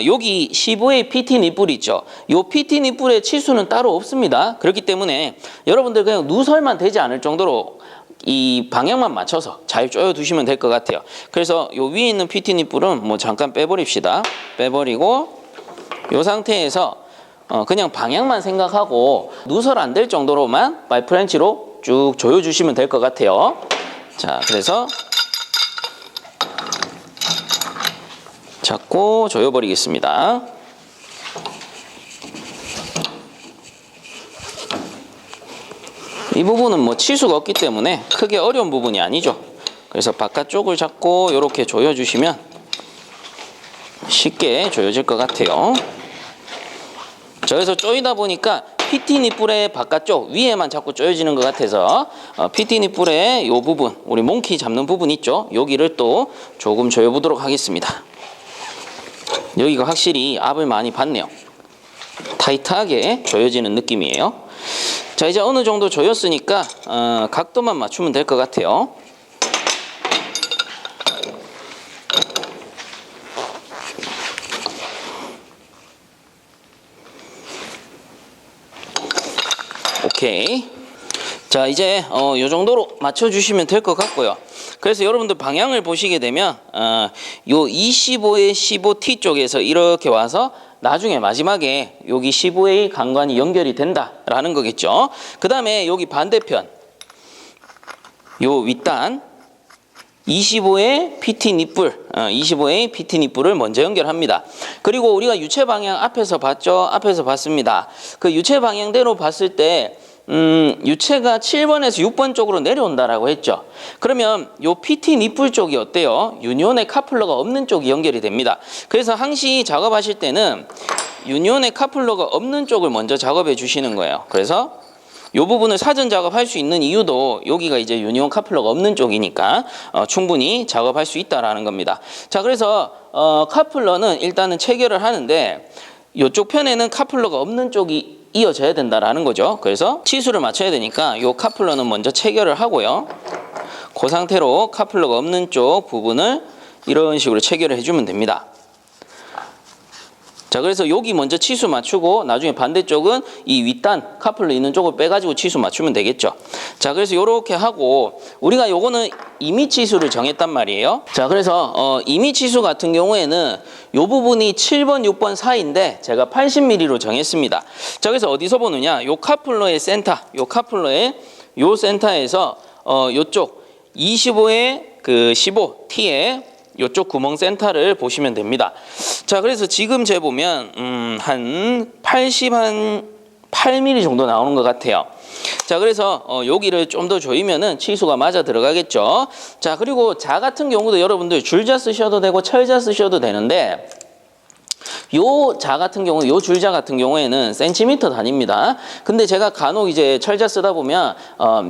여기 15A PT 니뿔 있죠. 요 PT 니뿔의 치수는 따로 없습니다. 그렇기 때문에 여러분들 그냥 누설만 되지 않을 정도로 이 방향만 맞춰서 잘 조여 두시면 될 것 같아요. 그래서 요 위에 있는 PT 니뿔은 뭐 잠깐 빼버립시다. 빼버리고 요 상태에서 그냥 방향만 생각하고 누설 안 될 정도로만 바이프렌치로 쭉 조여 주시면 될 것 같아요. 자, 그래서 잡고 조여 버리겠습니다. 이 부분은 뭐 치수가 없기 때문에 크게 어려운 부분이 아니죠. 그래서 바깥쪽을 잡고 이렇게 조여주시면 쉽게 조여질 것 같아요. 자, 그래서 조이다 보니까 PT 니뿔의 바깥쪽 위에만 자꾸 조여지는 것 같아서 PT 니뿔의 이 부분, 우리 몽키 잡는 부분 있죠. 여기를 또 조금 조여보도록 하겠습니다. 여기가 확실히 압을 많이 받네요. 타이트하게 조여지는 느낌이에요. 자, 이제 어느 정도 조였으니까 각도만 맞추면 될 것 같아요. 오케이. 자, 이제 요 정도로 맞춰주시면 될 것 같고요. 그래서 여러분들 방향을 보시게 되면 요 25의 15T 쪽에서 이렇게 와서 나중에 마지막에 여기 15A 강관이 연결이 된다라는 거겠죠. 그 다음에 여기 반대편 요 윗단 25의 PT 니뿔, 25의 PT 니뿔을 먼저 연결합니다. 그리고 우리가 유체 방향 앞에서 봤죠? 앞에서 봤습니다. 그 유체 방향대로 봤을 때 유체가 7번에서 6번 쪽으로 내려온다라고 했죠. 그러면 요 PT 니뿔 쪽이 어때요? 유니온의 카플러가 없는 쪽이 연결이 됩니다. 그래서 항시 작업하실 때는 유니온의 카플러가 없는 쪽을 먼저 작업해 주시는 거예요. 그래서 요 부분을 사전 작업할 수 있는 이유도 여기가 이제 유니온 카플러가 없는 쪽이니까 충분히 작업할 수 있다라는 겁니다. 자, 그래서 카플러는 일단은 체결을 하는데 이쪽 편에는 카플러가 없는 쪽이 이어져야 된다라는 거죠. 그래서 치수를 맞춰야 되니까 이 카플러는 먼저 체결을 하고요. 그 상태로 카플러가 없는 쪽 부분을 이런 식으로 체결을 해주면 됩니다. 자, 그래서 여기 먼저 치수 맞추고 나중에 반대쪽은 이 윗단 카플러 있는 쪽을 빼가지고 치수 맞추면 되겠죠. 자, 그래서 요렇게 하고 우리가 요거는 임의 치수를 정했단 말이에요. 자, 그래서 임의 치수 같은 경우에는 요 부분이 7번, 6번 사이인데 제가 80mm로 정했습니다. 자, 그래서 어디서 보느냐? 요 카플러의 센터, 요 카플러의 요 센터에서 요쪽 25에 그 15T에 요쪽 구멍 센터를 보시면 됩니다. 자, 그래서 지금 재보면 한 8mm 정도 나오는 것 같아요. 자, 그래서 여기를 좀 더 조이면은 치수가 맞아 들어가겠죠. 자, 그리고 자 같은 경우도 여러분들 줄자 쓰셔도 되고 철자 쓰셔도 되는데 요 자 같은 경우, 요 줄자 같은 경우에는 센티미터 단위입니다. 근데 제가 간혹 이제 철자 쓰다 보면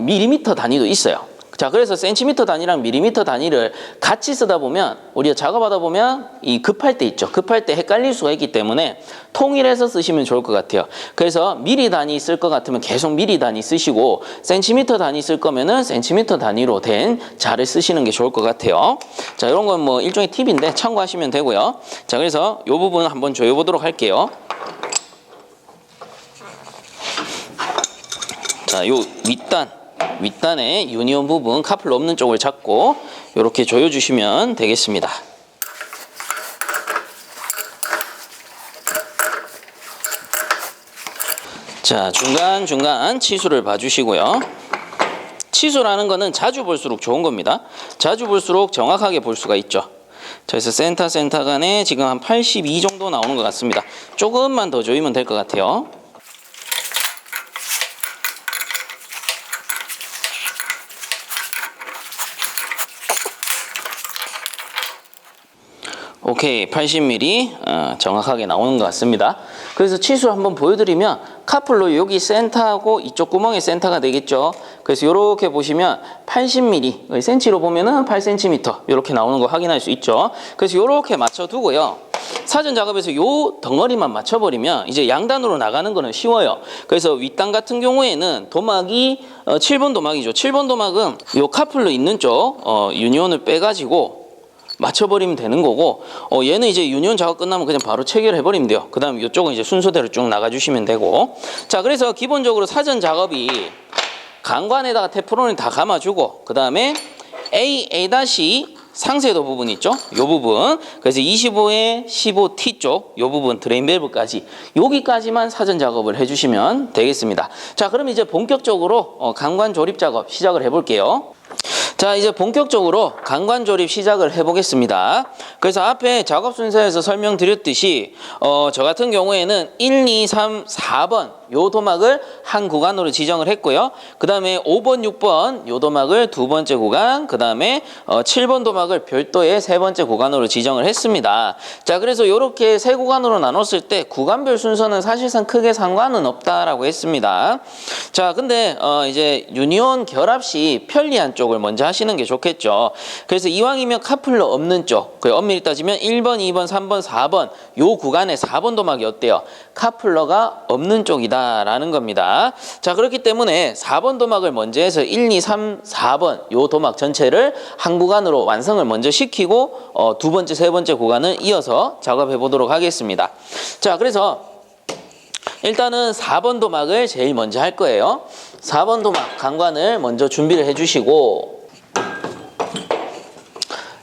밀리미터 단위도 있어요. 자, 그래서 센티미터 단위랑 밀리미터 단위를 같이 쓰다 보면 우리가 작업하다 보면 이 급할 때 있죠. 급할 때 헷갈릴 수가 있기 때문에 통일해서 쓰시면 좋을 것 같아요. 그래서 미리 단위 쓸 것 같으면 계속 미리 단위 쓰시고 센티미터 단위 쓸 거면은 센티미터 단위로 된 자를 쓰시는 게 좋을 것 같아요. 자, 이런 건 뭐 일종의 팁인데 참고하시면 되고요. 자, 그래서 이 부분 한번 조여보도록 할게요. 자, 요 윗단의 유니온 부분 카플러 없는 쪽을 잡고 이렇게 조여주시면 되겠습니다. 자, 중간중간 치수를 봐주시고요. 치수라는 거는 자주 볼수록 좋은 겁니다. 자주 볼수록 정확하게 볼 수가 있죠. 자, 그래서 센터 간에 지금 한 82 정도 나오는 것 같습니다. 조금만 더 조이면 될 것 같아요. 오케이, 80mm 정확하게 나오는 것 같습니다. 그래서 치수 한번 보여드리면 카플러 여기 센터하고 이쪽 구멍의 센터가 되겠죠. 그래서 이렇게 보시면 80mm, 센치로 보면은 8cm 이렇게 나오는 거 확인할 수 있죠. 그래서 이렇게 맞춰두고요. 사전 작업에서 요 덩어리만 맞춰버리면 이제 양단으로 나가는 거는 쉬워요. 그래서 윗단 같은 경우에는 도막이 7번 도막이죠. 7번 도막은 요 카플러 있는 쪽 유니온을 빼가지고 맞춰버리면 되는 거고, 얘는 이제 유니온 작업 끝나면 그냥 바로 체결해버리면 돼요. 그 다음에 이쪽은 이제 순서대로 쭉 나가주시면 되고. 자, 그래서 기본적으로 사전 작업이 강관에다가 테프론을 다 감아주고, 그 다음에 A' 상세도 부분 있죠? 요 부분. 그래서 25에 15T 쪽, 요 부분 드레인 밸브까지, 여기까지만 사전 작업을 해주시면 되겠습니다. 자, 그럼 이제 본격적으로 강관 조립 작업 시작을 해볼게요. 자, 이제 본격적으로 강관 조립 시작을 해보겠습니다. 그래서 앞에 작업 순서에서 설명드렸듯이 저 같은 경우에는 1, 2, 3, 4번 요 도막을 한 구간으로 지정을 했고요. 그 다음에 5번, 6번 요 도막을 두 번째 구간, 그 다음에 7번 도막을 별도의 세 번째 구간으로 지정을 했습니다. 자, 그래서 이렇게 세 구간으로 나눴을 때 구간별 순서는 사실상 크게 상관은 없다라고 했습니다. 자, 근데 이제 유니온 결합 시 편리한 쪽을 먼저 하시는 게 좋겠죠. 그래서 이왕이면 카플러 없는 쪽, 엄밀히 따지면 1번, 2번, 3번, 4번 요 구간에 4번 도막이 어때요? 카플러가 없는 쪽이다 라는 겁니다. 자, 그렇기 때문에 4번 도막을 먼저 해서 1, 2, 3, 4번 요 도막 전체를 한 구간으로 완성을 먼저 시키고 두 번째, 세 번째 구간은 이어서 작업해 보도록 하겠습니다. 자, 그래서 일단은 4번 도막을 제일 먼저 할 거예요. 4번 도막 강관을 먼저 준비를 해주시고,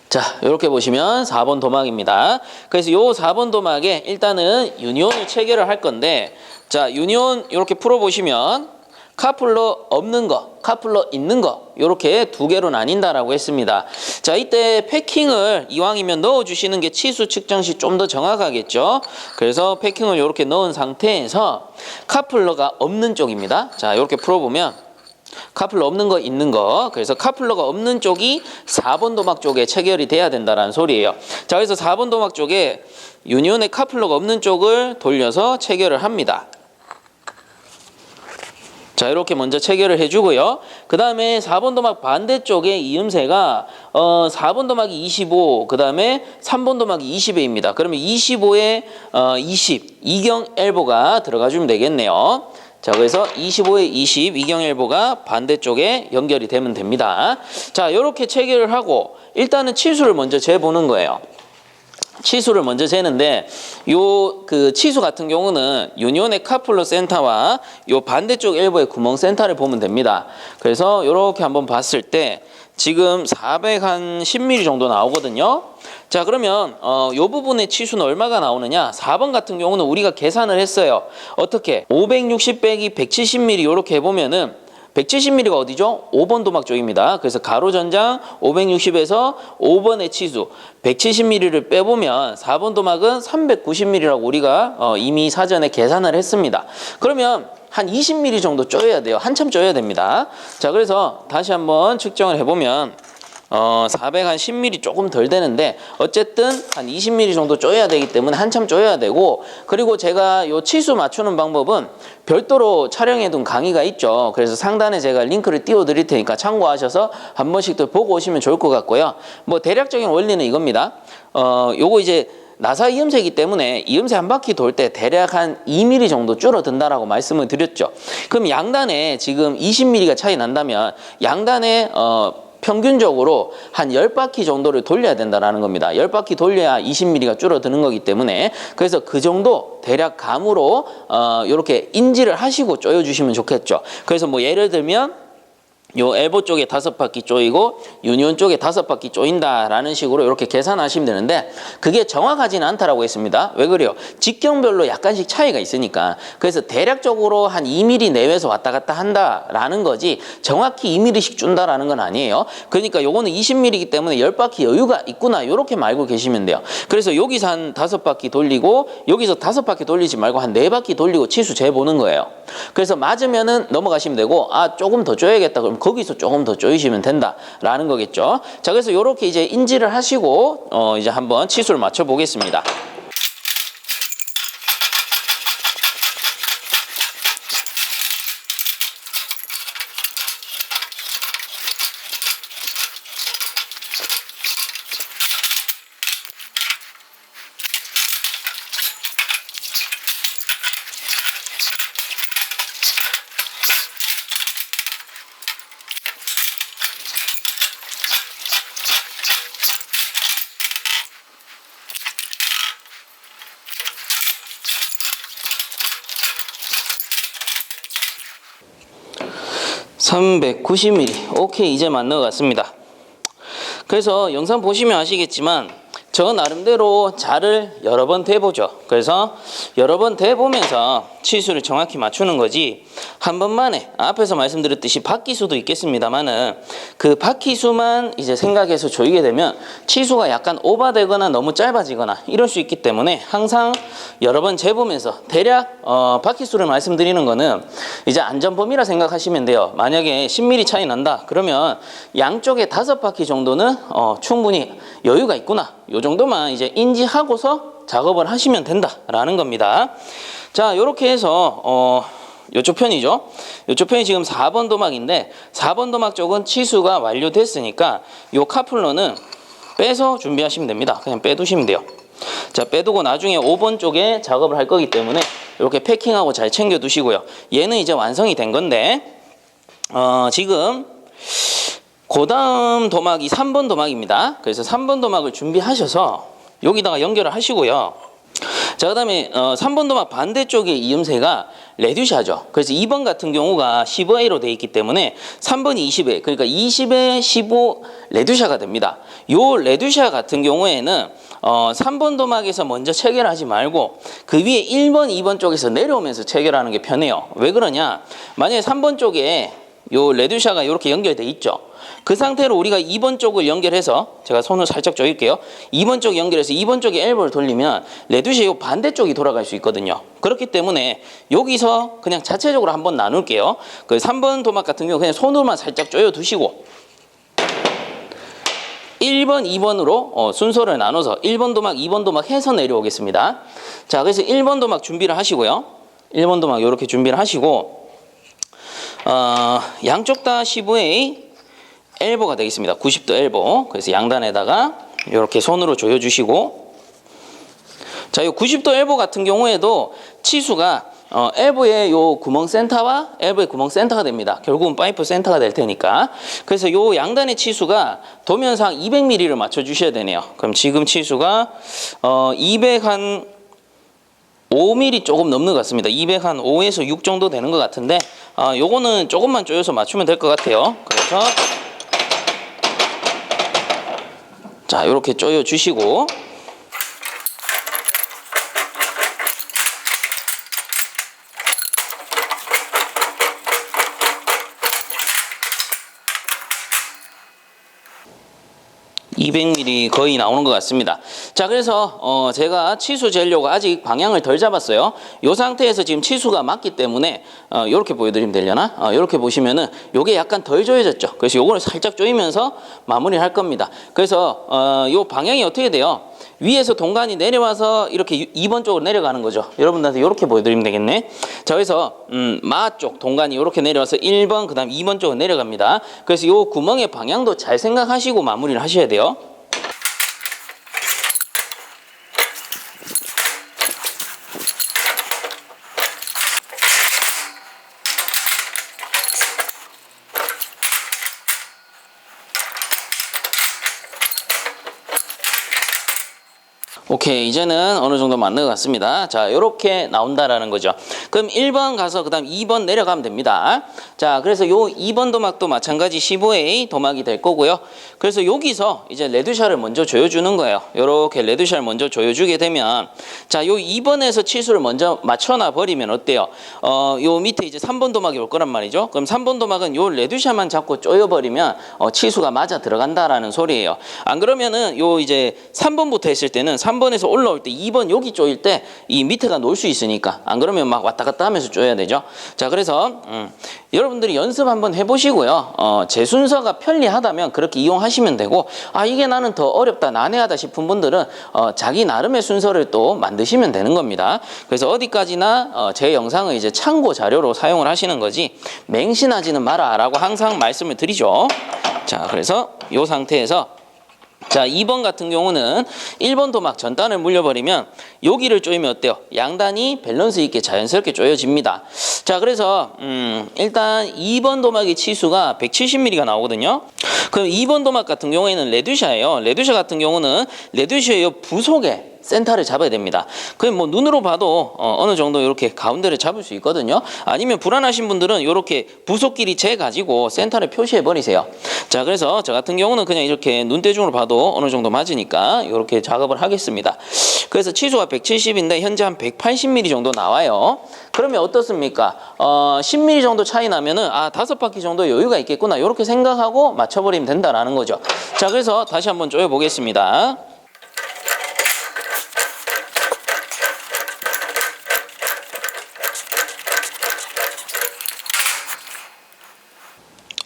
자, 이렇게 보시면 4번 도막입니다. 그래서 요 4번 도막에 일단은 유니온을 체결을 할 건데, 자, 유니온 이렇게 풀어보시면 카플러 없는 거, 카플러 있는 거 이렇게 두 개로 나뉜다라고 했습니다. 자, 이때 패킹을 이왕이면 넣어주시는 게 치수 측정 시 좀 더 정확하겠죠. 그래서 패킹을 이렇게 넣은 상태에서 카플러가 없는 쪽입니다. 자, 이렇게 풀어보면 카플러 없는 거 있는 거, 그래서 카플러가 없는 쪽이 4번 도막 쪽에 체결이 돼야 된다는 소리예요. 자, 그래서 4번 도막 쪽에 유니온의 카플러가 없는 쪽을 돌려서 체결을 합니다. 자, 이렇게 먼저 체결을 해주고요. 그 다음에 4번 도막 반대쪽에 이음새가 4번 도막이 25, 그 다음에 3번 도막이 20회입니다. 그러면 25에 20, 이경 엘보가 들어가 주면 되겠네요. 자, 그래서 25에 20 이경 엘보가 반대쪽에 연결이 되면 됩니다. 자, 이렇게 체결을 하고 일단은 치수를 먼저 재보는 거예요. 치수를 먼저 재는데 요 그 치수 같은 경우는 유니온의 카플러 센터와 요 반대쪽 엘보의 구멍 센터를 보면 됩니다. 그래서 이렇게 한번 봤을 때 지금 410mm 정도 나오거든요. 자, 그러면 요 부분의 치수는 얼마가 나오느냐? 4번 같은 경우는 우리가 계산을 했어요. 어떻게? 560 빼기 170mm 이렇게 해보면은 170mm가 어디죠? 5번 도막 쪽입니다. 그래서 가로 전장 560에서 5번의 치수 170mm를 빼보면 4번 도막은 390mm라고 우리가 이미 사전에 계산을 했습니다. 그러면 한 20mm 정도 쪼여야 돼요. 한참 쪼여야 됩니다. 자, 그래서 다시 한번 측정을 해보면 410mm 조금 덜 되는데 어쨌든 한 20mm 정도 쪼여야 되기 때문에 한참 쪼여야 되고, 그리고 제가 요 치수 맞추는 방법은 별도로 촬영해둔 강의가 있죠. 그래서 상단에 제가 링크를 띄워 드릴 테니까 참고하셔서 한 번씩들 보고 오시면 좋을 것 같고요. 뭐 대략적인 원리는 이겁니다. 요거 이제 나사 이음새이기 때문에 이음새 한 바퀴 돌 때 대략 한 2mm 정도 줄어든다라고 말씀을 드렸죠. 그럼 양단에 지금 20mm가 차이 난다면 양단에 평균적으로 한 10바퀴 정도를 돌려야 된다라는 겁니다. 10바퀴 돌려야 20mm가 줄어드는 거기 때문에, 그래서 그 정도 대략 감으로 이렇게 인지를 하시고 쪼여주시면 좋겠죠. 그래서 뭐 예를 들면 요 엘보 쪽에 5바퀴 쪼이고 유니온 쪽에 5바퀴 쪼인다라는 식으로 이렇게 계산하시면 되는데, 그게 정확하지는 않다라고 했습니다. 왜 그래요? 직경별로 약간씩 차이가 있으니까. 그래서 대략적으로 한 2mm 내외에서 왔다 갔다 한다라는 거지 정확히 2mm씩 준다라는 건 아니에요. 그러니까 요거는 20mm이기 때문에 10바퀴 여유가 있구나, 이렇게 말고 계시면 돼요. 그래서 여기서 한 5바퀴 돌리고 여기서 5바퀴 돌리지 말고 한 4바퀴 돌리고 치수 재보는 거예요. 그래서 맞으면은 넘어가시면 되고, 조금 더 쪼야겠다 그럼 거기서 조금 더 조이시면 된다라는 거겠죠. 자, 그래서 이렇게 이제 인지를 하시고 이제 한번 치수를 맞춰 보겠습니다. (390mm) 오케이, 이제 맞는 것 같습니다. 그래서 영상 보시면 아시겠지만 저 나름대로 자를 여러 번 대보죠. 그래서 여러 번 대보면서 치수를 정확히 맞추는 거지, 한 번만에 앞에서 말씀드렸듯이 바퀴수도 있겠습니다만은 그 바퀴수만 이제 생각해서 조이게 되면 치수가 약간 오버되거나 너무 짧아지거나 이럴 수 있기 때문에 항상 여러 번 재보면서 대략 바퀴수를 말씀드리는 거는 이제 안전범위라 생각하시면 돼요. 만약에 10mm 차이 난다 그러면 양쪽에 5바퀴 정도는 충분히 여유가 있구나, 요 정도만 이제 인지하고서 작업을 하시면 된다라는 겁니다. 자, 이렇게 해서 요쪽 편이죠. 요쪽 편이 지금 4번 도막인데 4번 도막 쪽은 치수가 완료됐으니까 요 카플러는 빼서 준비하시면 됩니다. 그냥 빼두시면 돼요. 자, 빼두고 나중에 5번 쪽에 작업을 할 거기 때문에 이렇게 패킹하고 잘 챙겨 두시고요. 얘는 이제 완성이 된 건데 지금 그 다음 도막이 3번 도막입니다. 그래서 3번 도막을 준비하셔서 여기다가 연결을 하시고요. 자, 그 다음에 3번 도막 반대쪽의 이음새가 레듀샤죠. 그래서 2번 같은 경우가 15A로 되어 있기 때문에 3번이 20A, 그러니까 20에 15 레듀샤가 됩니다. 요 레듀샤 같은 경우에는 3번 도막에서 먼저 체결하지 말고 그 위에 1번, 2번 쪽에서 내려오면서 체결하는 게 편해요. 왜 그러냐? 만약에 3번 쪽에 요 레듀샤가 이렇게 연결돼 있죠. 그 상태로 우리가 2번 쪽을 연결해서, 제가 손을 살짝 조일게요. 2번 쪽 연결해서 2번 쪽에 엘보를 돌리면 레듀샤의 요 반대쪽이 돌아갈 수 있거든요. 그렇기 때문에 여기서 그냥 자체적으로 한번 나눌게요. 그 3번 도막 같은 경우 그냥 손으로만 살짝 조여 두시고 1번, 2번으로 순서를 나눠서 1번 도막, 2번 도막 해서 내려오겠습니다. 자, 그래서 1번 도막 준비를 하시고요. 1번 도막 이렇게 준비를 하시고 양쪽 다 15A 엘보가 되겠습니다. 90도 엘보. 그래서 양단에다가 이렇게 손으로 조여주시고, 자, 이 90도 엘보 같은 경우에도 치수가 엘보의 요 구멍 센터와 엘보의 구멍 센터가 됩니다. 결국은 파이프 센터가 될 테니까. 그래서 요 양단의 치수가 도면상 200mm를 맞춰주셔야 되네요. 그럼 지금 치수가 200한 5mm 조금 넘는 것 같습니다. 200한 5에서 6 정도 되는 것 같은데 요거는 조금만 조여서 맞추면 될 것 같아요. 그래서 자, 요렇게 조여 주시고 (200mm) 거의 나오는 것 같습니다. 자, 그래서 제가 치수 재려고 아직 방향을 덜 잡았어요. 이 상태에서 지금 치수가 맞기 때문에 이렇게 보여드리면 되려나? 이렇게 보시면은 요게 약간 덜 조여졌죠. 그래서 요거를 살짝 조이면서 마무리를 할 겁니다. 그래서 요 방향이 어떻게 돼요? 위에서 동간이 내려와서 이렇게 2번 쪽으로 내려가는 거죠. 여러분들한테 이렇게 보여드리면 되겠네. 자, 그래서 마 쪽 동간이 이렇게 내려와서 1번, 그 다음 2번 쪽으로 내려갑니다. 그래서 요 구멍의 방향도 잘 생각하시고 마무리를 하셔야 돼요. 오케이, 이제는 어느 정도 맞는 것 같습니다. 자, 요렇게 나온다라는 거죠. 그럼 1번 가서 그 다음 2번 내려가면 됩니다. 자, 그래서 요 2번 도막도 마찬가지 15A 도막이 될 거고요. 그래서 여기서 이제 레드샷을 먼저 조여주는 거예요. 요렇게 레드샷을 먼저 조여주게 되면, 자, 요 2번에서 치수를 먼저 맞춰놔 버리면 어때요? 요 밑에 이제 3번 도막이 올 거란 말이죠. 그럼 3번 도막은 요 레드샷만 잡고 조여버리면 치수가 맞아 들어간다라는 소리예요. 안 그러면은 요 이제 3번부터 했을 때는 3번에서 올라올 때 2번 여기 조일 때 이 밑에가 놓을 수 있으니까, 안 그러면 막 왔다 갔다 하면서 조여야 되죠. 자, 그래서 여러분들이 연습 한번 해보시고요. 제 순서가 편리하다면 그렇게 이용하시면 되고, 이게 나는 더 어렵다, 난해하다 싶은 분들은 자기 나름의 순서를 또 만드시면 되는 겁니다. 그래서 어디까지나 제 영상을 이제 참고 자료로 사용을 하시는 거지 맹신하지는 마라 라고 항상 말씀을 드리죠. 자, 그래서 이 상태에서 자, 2번 같은 경우는 1번 도막 전단을 물려버리면 여기를 조이면 어때요? 양단이 밸런스 있게 자연스럽게 조여집니다. 자, 그래서 일단 2번 도막의 치수가 170mm가 나오거든요. 그럼 2번 도막 같은 경우에는 레드샤예요. 레드샤 같은 경우는 레드샤의 부속에 센터를 잡아야 됩니다. 그럼 뭐 눈으로 봐도 어느 정도 이렇게 가운데를 잡을 수 있거든요. 아니면 불안하신 분들은 이렇게 부속끼리 재가지고 센터를 표시해 버리세요. 자, 그래서 저 같은 경우는 그냥 이렇게 눈대중으로 봐도 어느 정도 맞으니까 이렇게 작업을 하겠습니다. 그래서 치수가 170인데 현재 한 180mm 정도 나와요. 그러면 어떻습니까? 10mm 정도 차이 나면은 5바퀴 정도 여유가 있겠구나, 이렇게 생각하고 맞춰버리면 된다라는 거죠. 자, 그래서 다시 한번 조여 보겠습니다.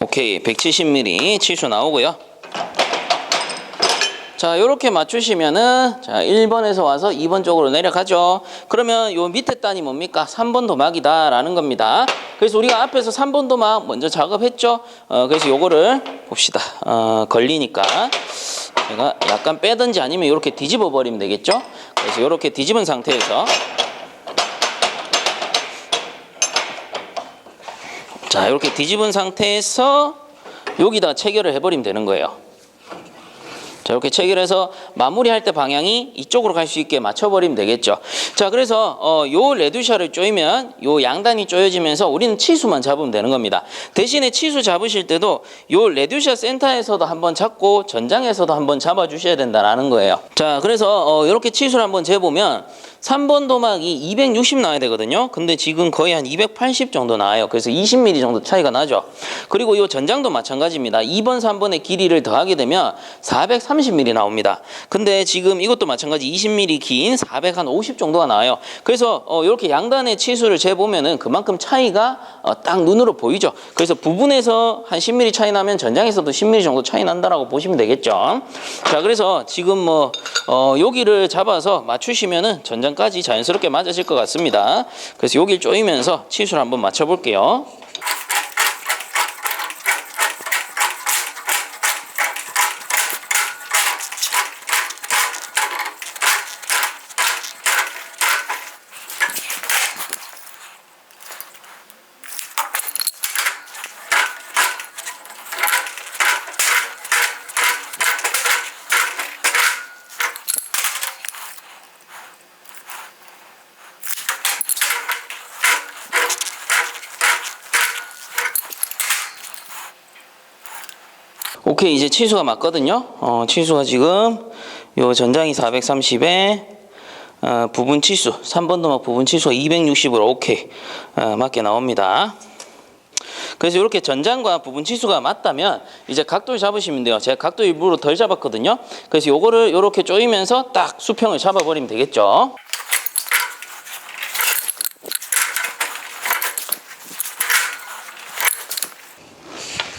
오케이, 170mm 치수 나오고요. 자, 요렇게 맞추시면은 자, 1번에서 와서 2번 쪽으로 내려가죠. 그러면 요 밑에 단이 뭡니까? 3번 도막이다 라는 겁니다. 그래서 우리가 앞에서 3번 도막 먼저 작업했죠. 그래서 요거를 봅시다. 걸리니까 제가 약간 빼든지 아니면 이렇게 뒤집어 버리면 되겠죠. 그래서 이렇게 뒤집은 상태에서 자, 이렇게 뒤집은 상태에서 여기다 체결을 해버리면 되는 거예요. 자, 이렇게 체결해서 마무리할 때 방향이 이쪽으로 갈 수 있게 맞춰버리면 되겠죠. 자, 그래서 요 레드샤를 조이면 요 양단이 조여지면서 우리는 치수만 잡으면 되는 겁니다. 대신에 치수 잡으실 때도 요 레드샤 센터에서도 한번 잡고 전장에서도 한번 잡아주셔야 된다는 거예요. 자, 그래서 이렇게 치수를 한번 재보면 3번 도막이 260 나와야 되거든요. 근데 지금 거의 한 280 정도 나와요. 그래서 20mm 정도 차이가 나죠. 그리고 이 전장도 마찬가지입니다. 2번, 3번의 길이를 더하게 되면 430mm 나옵니다. 근데 지금 이것도 마찬가지 20mm 긴 450 정도가 나와요. 그래서 이렇게 양단의 치수를 재보면은 그만큼 차이가 딱 눈으로 보이죠. 그래서 부분에서 한 10mm 차이 나면 전장에서도 10mm 정도 차이 난다라고 보시면 되겠죠. 자, 그래서 지금 여기를 잡아서 맞추시면은 전장까지 자연스럽게 맞아질 것 같습니다. 그래서 여기를 조이면서 치수를 한번 맞춰볼게요. 오케이, 이제 치수가 맞거든요. 치수가 지금 요 전장이 430에 부분 치수 3번 도막 부분 치수가 260으로 오케이 맞게 나옵니다. 그래서 이렇게 전장과 부분 치수가 맞다면 이제 각도를 잡으시면 돼요. 제가 각도 일부러 덜 잡았거든요. 그래서 요거를 이렇게 조이면서 딱 수평을 잡아버리면 되겠죠.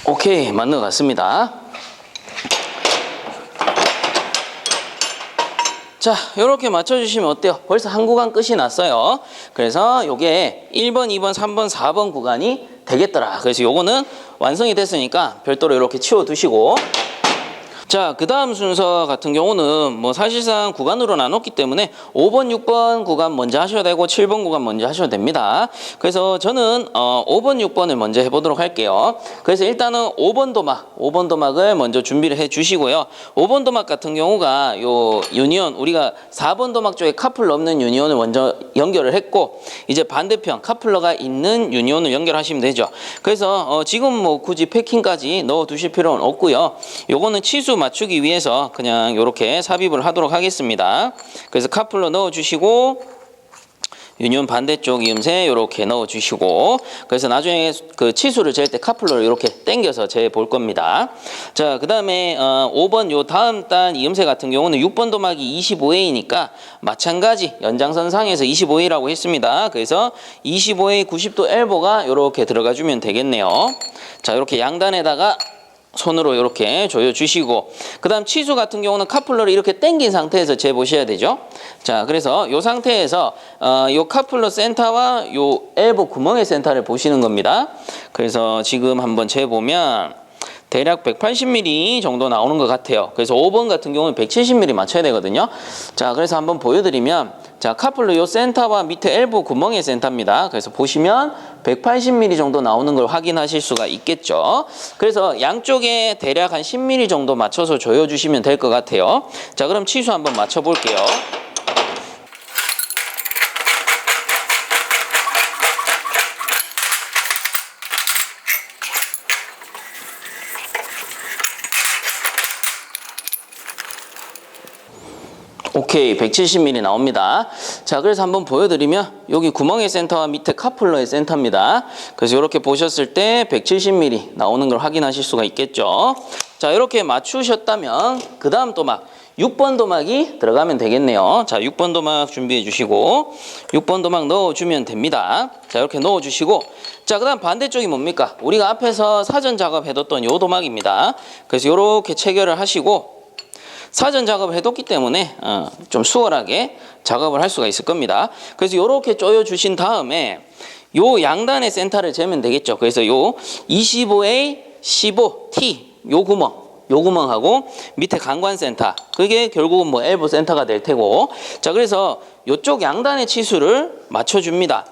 오케이, 맞는 것 같습니다. 자, 이렇게 맞춰주시면 어때요? 벌써 한 구간 끝이 났어요. 그래서 요게 1번, 2번, 3번, 4번 구간이 되겠더라. 그래서 요거는 완성이 됐으니까 별도로 이렇게 치워두시고, 자, 그 다음 순서 같은 경우는 뭐 사실상 구간으로 나눴기 때문에 5번, 6번 구간 먼저 하셔야 되고 7번 구간 먼저 하셔도 됩니다. 그래서 저는 5번, 6번을 먼저 해보도록 할게요. 그래서 일단은 5번 도막을 먼저 준비를 해 주시고요. 5번 도막 같은 경우가 요 유니온, 우리가 4번 도막 쪽에 카플러 없는 유니온을 먼저 연결을 했고, 이제 반대편 카플러가 있는 유니온을 연결하시면 되죠. 그래서 지금 뭐 굳이 패킹까지 넣어 두실 필요는 없고요. 요거는 치수 맞추기 위해서 그냥 이렇게 삽입을 하도록 하겠습니다. 그래서 카플러 넣어주시고 유니온 반대쪽 이음새 이렇게 넣어주시고, 그래서 나중에 그 치수를 잴 때 카플러를 이렇게 당겨서 재 볼 겁니다. 자, 그 다음에 5번 요 다음 단 이음새 같은 경우는 6번 도막이 25A니까 마찬가지 연장선상에서 25A라고 했습니다. 그래서 25A 90도 엘보가 이렇게 들어가 주면 되겠네요. 자, 이렇게 양단에다가 손으로 이렇게 조여주시고, 그 다음 치수 같은 경우는 카플러를 이렇게 당긴 상태에서 재보셔야 되죠. 자, 그래서 이 상태에서 요 카플러 센터와 요 엘보 구멍의 센터를 보시는 겁니다. 그래서 지금 한번 재보면 대략 180mm 정도 나오는 것 같아요. 그래서 5번 같은 경우는 170mm 맞춰야 되거든요. 자, 그래서 한번 보여드리면, 자, 카플러 요 센터와 밑에 엘보 구멍의 센터입니다. 그래서 보시면 180mm 정도 나오는 걸 확인하실 수가 있겠죠. 그래서 양쪽에 대략 한 10mm 정도 맞춰서 조여주시면 될 것 같아요. 자, 그럼 치수 한번 맞춰볼게요. 오케이, 170mm 나옵니다. 자, 그래서 한번 보여드리면 여기 구멍의 센터와 밑에 카플러의 센터입니다. 그래서 이렇게 보셨을 때 170mm 나오는 걸 확인하실 수가 있겠죠. 자, 이렇게 맞추셨다면 그 다음 도막 6번 도막이 들어가면 되겠네요. 자, 6번 도막 준비해 주시고 6번 도막 넣어주면 됩니다. 자, 이렇게 넣어주시고, 자, 그 다음 반대쪽이 뭡니까? 우리가 앞에서 사전 작업해뒀던 요 도막입니다. 그래서 이렇게 체결을 하시고, 사전 작업을 해뒀기 때문에 좀 수월하게 작업을 할 수가 있을 겁니다. 그래서 이렇게 조여주신 다음에 요 양단의 센터를 재면 되겠죠. 그래서 요 25A 15T 요 구멍하고 밑에 강관 센터, 그게 결국은 뭐 엘보 센터가 될 테고, 자, 그래서 요쪽 양단의 치수를 맞춰줍니다.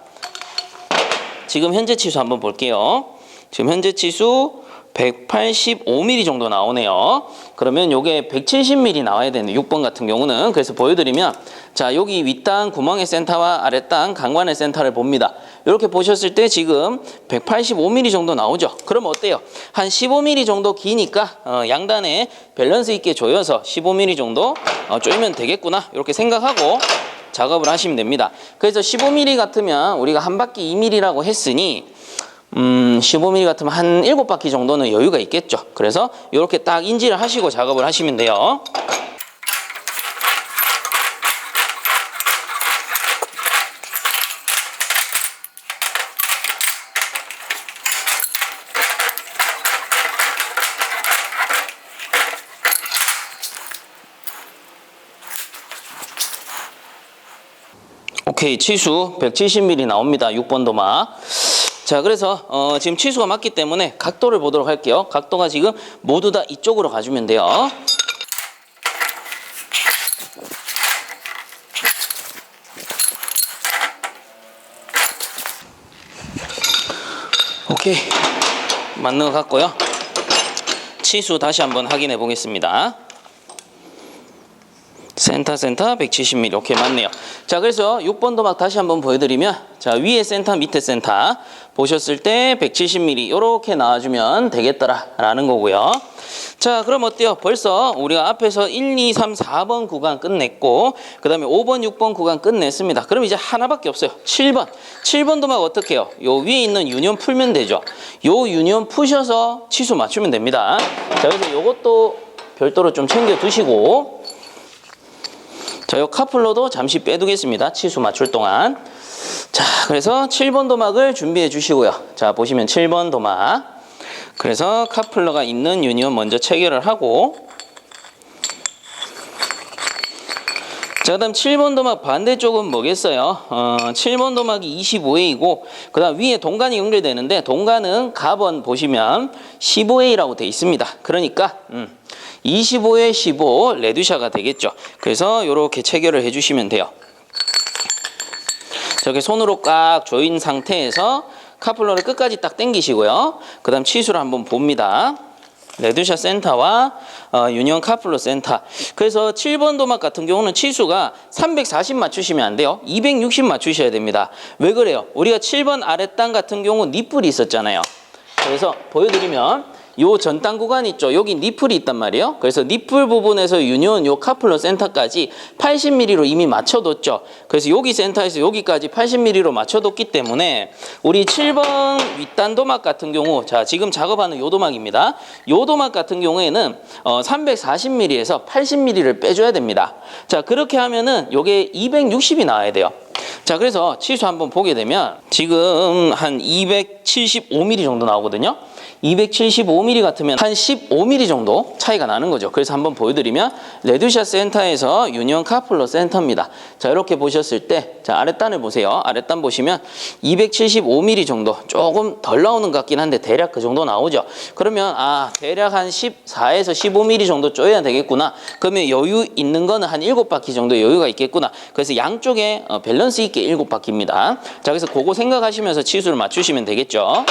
지금 현재 치수 한번 볼게요. 지금 현재 치수 185mm 정도 나오네요. 그러면 요게 170mm 나와야 되는데 6번 같은 경우는, 그래서 보여드리면, 자, 여기 윗단 구멍의 센터와 아랫단 강관의 센터를 봅니다. 이렇게 보셨을 때 지금 185mm 정도 나오죠. 그럼 어때요? 한 15mm 정도 기니까 양단에 밸런스 있게 조여서 15mm 정도 조이면 되겠구나, 이렇게 생각하고 작업을 하시면 됩니다. 그래서 15mm 같으면 우리가 한 바퀴 2mm라고 했으니 15mm 같으면 한 7바퀴 정도는 여유가 있겠죠. 그래서 이렇게 딱 인지를 하시고 작업을 하시면 돼요. 오케이, 치수 170mm 나옵니다. 6번 도막. 자, 그래서 지금 치수가 맞기 때문에 각도를 보도록 할게요. 각도가 지금 모두 다 이쪽으로 가주면 돼요. 오케이, 맞는 것 같고요. 치수 다시 한번 확인해 보겠습니다. 센터 170mm. 오케이, 맞네요. 자, 그래서 6번 도막 다시 한번 보여드리면, 자, 위에 센터, 밑에 센터 보셨을 때 170mm 이렇게 나와주면 되겠더라라는 거고요. 자, 그럼 어때요? 벌써 우리가 앞에서 1, 2, 3, 4번 구간 끝냈고 그 다음에 5번, 6번 구간 끝냈습니다. 그럼 이제 하나밖에 없어요. 7번. 7번 도막 어떻게 해요? 요 위에 있는 유니온 풀면 되죠. 요 유니온 푸셔서 치수 맞추면 됩니다. 자, 그래서 요것도 별도로 좀 챙겨 두시고 자, 요 카플러도 잠시 빼두겠습니다. 치수 맞출 동안. 자, 그래서 7번 도막을 준비해 주시고요. 자, 보시면 7번 도막. 그래서 카플러가 있는 유니온 먼저 체결을 하고 자, 그 다음 7번 도막 반대쪽은 뭐겠어요? 7번 도막이 25A이고 그 다음 위에 동간이 연결되는데 동간은 갑원 보시면 15A라고 돼 있습니다. 그러니까 25에 15 레듀샤가 되겠죠. 그래서 이렇게 체결을 해주시면 돼요. 저렇게 손으로 꽉 조인 상태에서 카플러를 끝까지 딱 당기시고요. 그 다음 치수를 한번 봅니다. 레드샷 센터와 유니온 카플러 센터. 그래서 7번 도막 같은 경우는 치수가 340 맞추시면 안 돼요. 260 맞추셔야 됩니다. 왜 그래요? 우리가 7번 아랫단 같은 경우 니플이 있었잖아요. 그래서 보여드리면 요 전단 구간 있죠. 여기 니플이 있단 말이에요. 그래서 니플 부분에서 유니온 요 카플러 센터까지 80mm로 이미 맞춰뒀죠. 그래서 여기 센터에서 여기까지 80mm로 맞춰뒀기 때문에 우리 7번 윗단 도막 같은 경우 자, 지금 작업하는 요 도막입니다. 요 도막 같은 경우에는 340mm에서 80mm를 빼줘야 됩니다. 자, 그렇게 하면은 요게 260이 나와야 돼요. 자, 그래서 치수 한번 보게 되면 지금 한 275mm 정도 나오거든요. 275mm 같으면 한 15mm 정도 차이가 나는 거죠. 그래서 한번 보여드리면 레드샷 센터에서 유니온 카플러 센터입니다. 자, 이렇게 보셨을 때 자, 아랫단을 보세요. 아랫단 보시면 275mm 정도 조금 덜 나오는 것 같긴 한데 대략 그 정도 나오죠. 그러면 대략 한 14에서 15mm 정도 쪼여야 되겠구나. 그러면 여유 있는 거는 한 7바퀴 정도 여유가 있겠구나. 그래서 양쪽에 밸런스 있게 7바퀴입니다. 자, 그래서 그거 생각하시면서 치수를 맞추시면 되겠죠.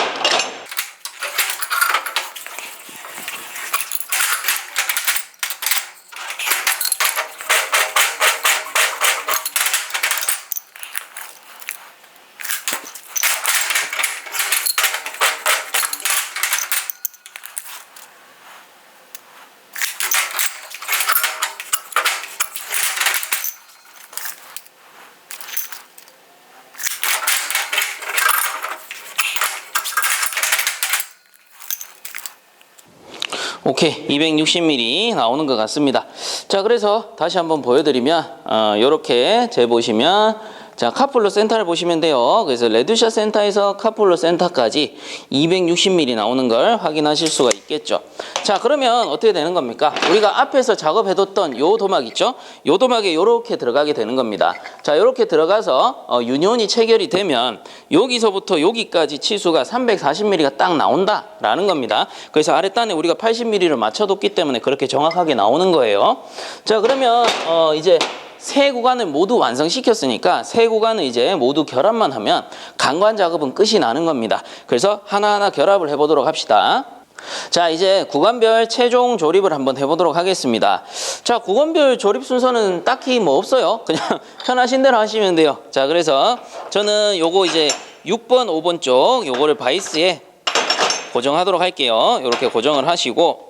오케이, 260mm 나오는 것 같습니다. 자, 그래서 다시 한번 보여드리면 요렇게 재보시면 자, 카플러 센터를 보시면 돼요. 그래서 레드샷 센터에서 카플러 센터까지 260mm 나오는 걸 확인하실 수가 있겠죠. 자, 그러면 어떻게 되는 겁니까? 우리가 앞에서 작업해뒀던 요 도막 있죠? 요 도막에 요렇게 들어가게 되는 겁니다. 자, 요렇게 들어가서 유니온이 체결이 되면 여기서부터 여기까지 치수가 340mm가 딱 나온다라는 겁니다. 그래서 아랫단에 우리가 80mm를 맞춰뒀기 때문에 그렇게 정확하게 나오는 거예요. 자, 그러면 이제 세 구간을 모두 완성시켰으니까 세 구간을 이제 모두 결합만 하면 강관 작업은 끝이 나는 겁니다. 그래서 하나하나 결합을 해보도록 합시다. 자, 이제 구간별 최종 조립을 한번 해보도록 하겠습니다. 자, 구간별 조립 순서는 딱히 뭐 없어요. 그냥 편하신 대로 하시면 돼요. 자, 그래서 저는 요거 이제 6번, 5번 쪽 요거를 바이스에 고정하도록 할게요. 이렇게 고정을 하시고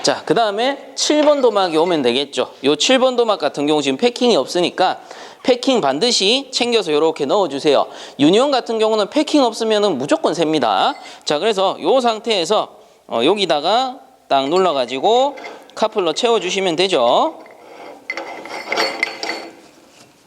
자, 그 다음에 7번 도막이 오면 되겠죠. 요 7번 도막 같은 경우 지금 패킹이 없으니까 패킹 반드시 챙겨서 이렇게 넣어주세요. 유니온 같은 경우는 패킹 없으면 무조건 셉니다. 자, 그래서 요 상태에서 여기다가 딱 눌러가지고 카플러 채워주시면 되죠.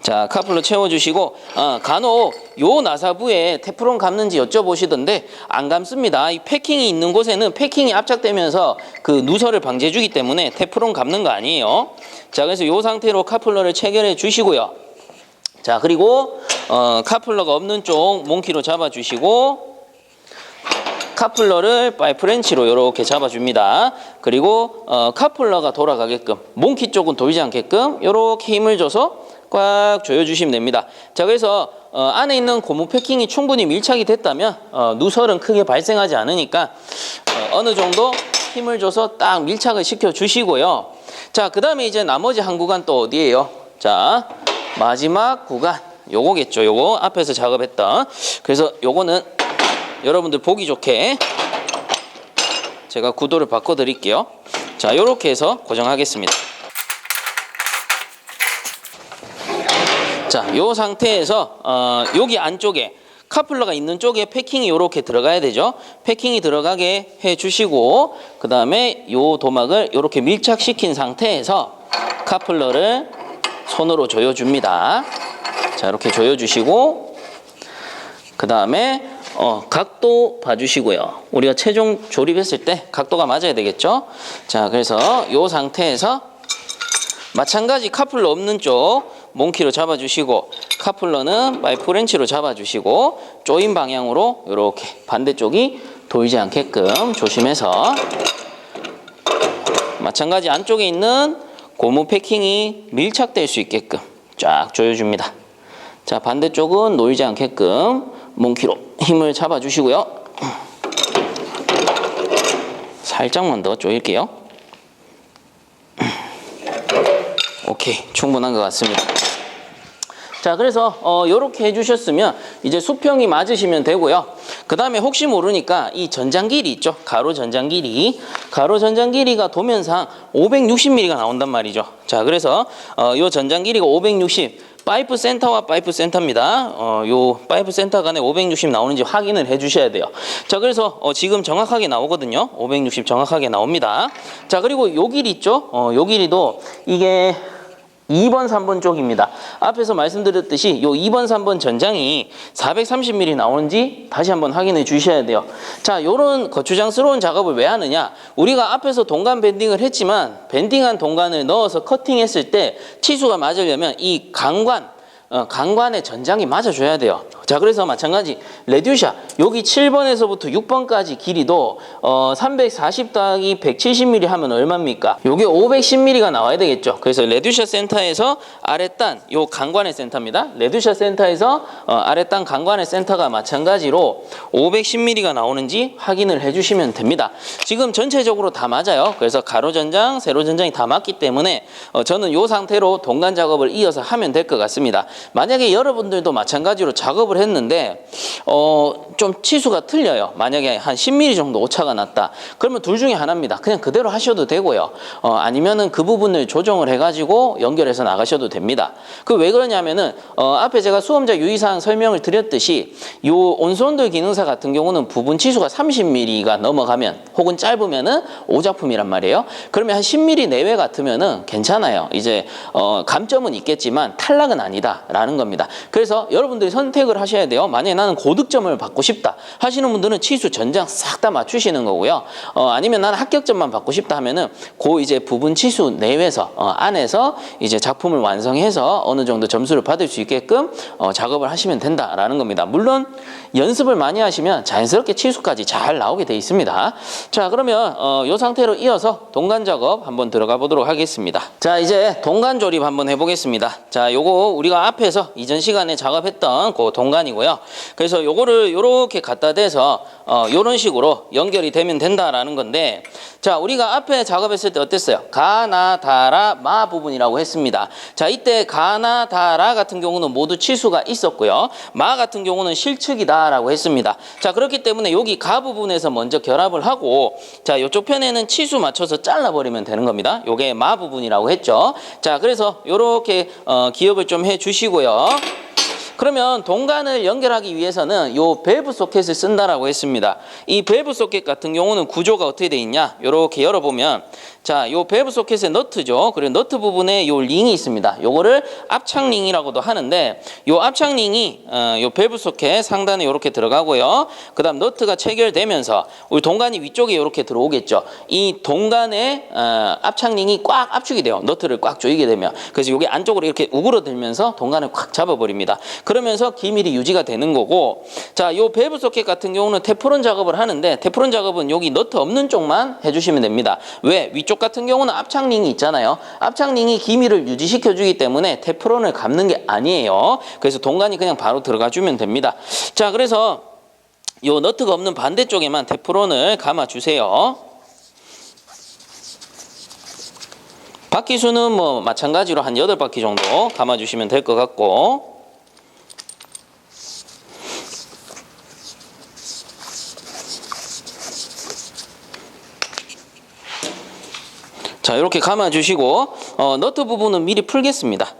자, 카플러 채워주시고 간혹 요 나사부에 테프론 감는지 여쭤보시던데 안 감습니다. 이 패킹이 있는 곳에는 패킹이 압착되면서 그 누설을 방지해주기 때문에 테프론 감는 거 아니에요. 자, 그래서 요 상태로 카플러를 체결해 주시고요. 자, 그리고 카플러가 없는 쪽 몽키로 잡아주시고 카플러를 파이프렌치로 이렇게 잡아줍니다. 그리고 카플러가 돌아가게끔 몽키 쪽은 돌지 않게끔 이렇게 힘을 줘서 꽉 조여주시면 됩니다. 자, 그래서 안에 있는 고무 패킹이 충분히 밀착이 됐다면 누설은 크게 발생하지 않으니까 어느 정도 힘을 줘서 딱 밀착을 시켜 주시고요. 자, 그 다음에 이제 나머지 한 구간 또 어디예요? 자, 마지막 구간 요거겠죠. 요거 앞에서 작업했던. 그래서 요거는 여러분들 보기 좋게 제가 구도를 바꿔 드릴게요. 자, 요렇게 해서 고정하겠습니다. 자, 요 상태에서 여기 안쪽에 카플러가 있는 쪽에 패킹이 요렇게 들어가야 되죠. 패킹이 들어가게 해 주시고, 그 다음에 요 도막을 요렇게 밀착시킨 상태에서 카플러를 손으로 조여줍니다. 자, 이렇게 조여주시고, 그 다음에 각도 봐주시고요. 우리가 최종 조립했을 때 각도가 맞아야 되겠죠. 자, 그래서 요 상태에서 마찬가지 카플러 없는 쪽 몽키로 잡아주시고, 카플러는 파이프 렌치로 잡아주시고, 조인 방향으로 이렇게 반대쪽이 돌지 않게끔 조심해서, 마찬가지 안쪽에 있는 고무 패킹이 밀착될 수 있게끔 쫙 조여줍니다. 자, 반대쪽은 놓이지 않게끔 몽키로 힘을 잡아주시고요. 살짝만 더 조일게요. 오케이, 충분한 것 같습니다. 자, 그래서 요렇게 해주셨으면 이제 수평이 맞으시면 되고요. 그 다음에 혹시 모르니까 이 전장 길이 있죠. 가로 전장 길이가 도면상 560mm가 나온단 말이죠. 자, 그래서 요 전장 길이가 560, 파이프 센터와 파이프 센터입니다. 요 파이프 센터 간에 560 나오는지 확인을 해 주셔야 돼요. 자, 그래서 지금 정확하게 나오거든요. 560 정확하게 나옵니다. 자, 그리고 요 길이 있죠. 요 길이도 이게 2번, 3번 쪽입니다. 앞에서 말씀드렸듯이 요 2번, 3번 전장이 430mm 나오는지 다시 한번 확인해 주셔야 돼요. 자, 요런 거추장스러운 작업을 왜 하느냐? 우리가 앞에서 동간 밴딩을 했지만 밴딩한 동간을 넣어서 커팅했을 때 치수가 맞으려면 이 강관의 전장이 맞아줘야 돼요. 자, 그래서 마찬가지 레듀샤 여기 7번에서부터 6번까지 길이도 340 더하기 170mm 하면 얼마입니까? 요게 510mm가 나와야 되겠죠. 그래서 레듀샤 센터에서 아랫단 요 강관의 센터입니다. 레듀샤 센터에서 아랫단 강관의 센터가 마찬가지로 510mm가 나오는지 확인을 해주시면 됩니다. 지금 전체적으로 다 맞아요. 그래서 가로 전장, 세로 전장이 다 맞기 때문에 저는 요 상태로 동간 작업을 이어서 하면 될 것 같습니다. 만약에 여러분들도 마찬가지로 작업을 했는데 좀 치수가 틀려요. 만약에 한 10mm 정도 오차가 났다. 그러면 둘 중에 하나입니다. 그냥 그대로 하셔도 되고요. 아니면은 그 부분을 조정을 해가지고 연결해서 나가셔도 됩니다. 그 왜 그러냐면은 앞에 제가 수험자 유의사항 설명을 드렸듯이 요 온수온돌 기능사 같은 경우는 부분 치수가 30mm가 넘어가면 혹은 짧으면은 오작품이란 말이에요. 그러면 한 10mm 내외 같으면은 괜찮아요. 이제 감점은 있겠지만 탈락은 아니다라는 겁니다. 그래서 여러분들이 선택을 하셔야 돼요. 만약에 나는 고득점을 받고 싶다 하시는 분들은 치수 전장 싹 다 맞추시는 거고요. 아니면 나는 합격점만 받고 싶다 하면은 그 이제 부분 치수 내외에서 안에서 이제 작품을 완성해서 어느 정도 점수를 받을 수 있게끔 작업을 하시면 된다라는 겁니다. 물론 연습을 많이 하시면 자연스럽게 치수까지 잘 나오게 돼 있습니다. 자, 그러면 이 상태로 이어서 동간 작업 한번 들어가 보도록 하겠습니다. 자, 이제 동간 조립 한번 해보겠습니다. 자, 요거 우리가 앞에서 이전 시간에 작업했던 그 동간이고요. 그래서 요거를 요렇게 갖다 대서 요런 식으로 연결이 되면 된다라는 건데, 자, 우리가 앞에 작업했을 때 어땠어요? 가나다라 마 부분이라고 했습니다. 자, 이때 가나다라 같은 경우는 모두 치수가 있었고요. 마 같은 경우는 실측이다라고 했습니다. 자, 그렇기 때문에 여기 가 부분에서 먼저 결합을 하고, 자, 요쪽 편에는 치수 맞춰서 잘라버리면 되는 겁니다. 요게 마 부분이라고 했죠. 자, 그래서 요렇게 기억을 좀 해주시고요. 그러면 동간을 연결하기 위해서는 요 밸브 소켓을 쓴다라고 했습니다. 이 밸브 소켓 같은 경우는 구조가 어떻게 되어 있냐? 요렇게 열어보면, 자, 요 밸브 소켓의 너트죠. 그리고 너트 부분에 요 링이 있습니다. 요거를 압착링이라고도 하는데, 요 압착링이 요 밸브 소켓 상단에 요렇게 들어가고요. 그 다음 너트가 체결되면서 우리 동간이 위쪽에 요렇게 들어오겠죠. 이 동간에 압착링이 꽉 압축이 돼요. 너트를 꽉 조이게 되면. 그래서 요게 안쪽으로 이렇게 우그러들면서 동간을 꽉 잡아버립니다. 그러면서 기밀이 유지가 되는 거고, 자, 요 밸브 소켓 같은 경우는 테프론 작업을 하는데, 테프론 작업은 여기 너트 없는 쪽만 해주시면 됩니다. 왜? 위쪽 같은 경우는 압착링이 있잖아요. 압착링이 기밀을 유지시켜 주기 때문에 테프론을 감는 게 아니에요. 그래서 동간이 그냥 바로 들어가 주면 됩니다. 자, 그래서 요 너트가 없는 반대쪽에만 테프론을 감아 주세요. 바퀴 수는 뭐 마찬가지로 한 8바퀴 정도 감아 주시면 될 것 같고, 자, 이렇게 감아주시고 너트 부분은 미리 풀겠습니다.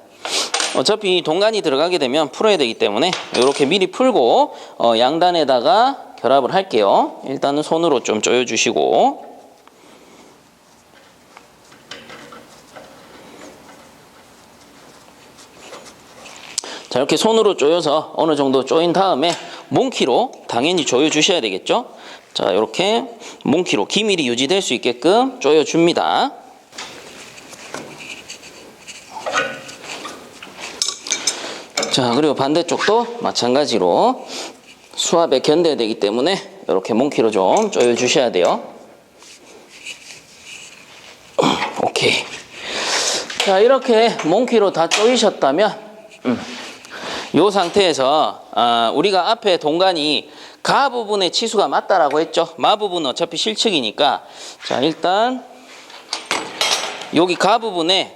어차피 동간이 들어가게 되면 풀어야 되기 때문에 이렇게 미리 풀고 양단에다가 결합을 할게요. 일단은 손으로 좀 조여주시고, 자, 이렇게 손으로 조여서 어느 정도 조인 다음에 몽키로 당연히 조여주셔야 되겠죠. 자, 이렇게 몽키로 기밀이 유지될 수 있게끔 조여줍니다. 자, 그리고 반대쪽도 마찬가지로 수압에 견뎌야 되기 때문에 이렇게 몽키로 좀 조여주셔야 돼요. 오케이. 자, 이렇게 몽키로 다 조이셨다면 이 상태에서 우리가 앞에 동간이 가 부분의 치수가 맞다라고 했죠. 마 부분은 어차피 실측이니까, 자, 일단 여기 가 부분에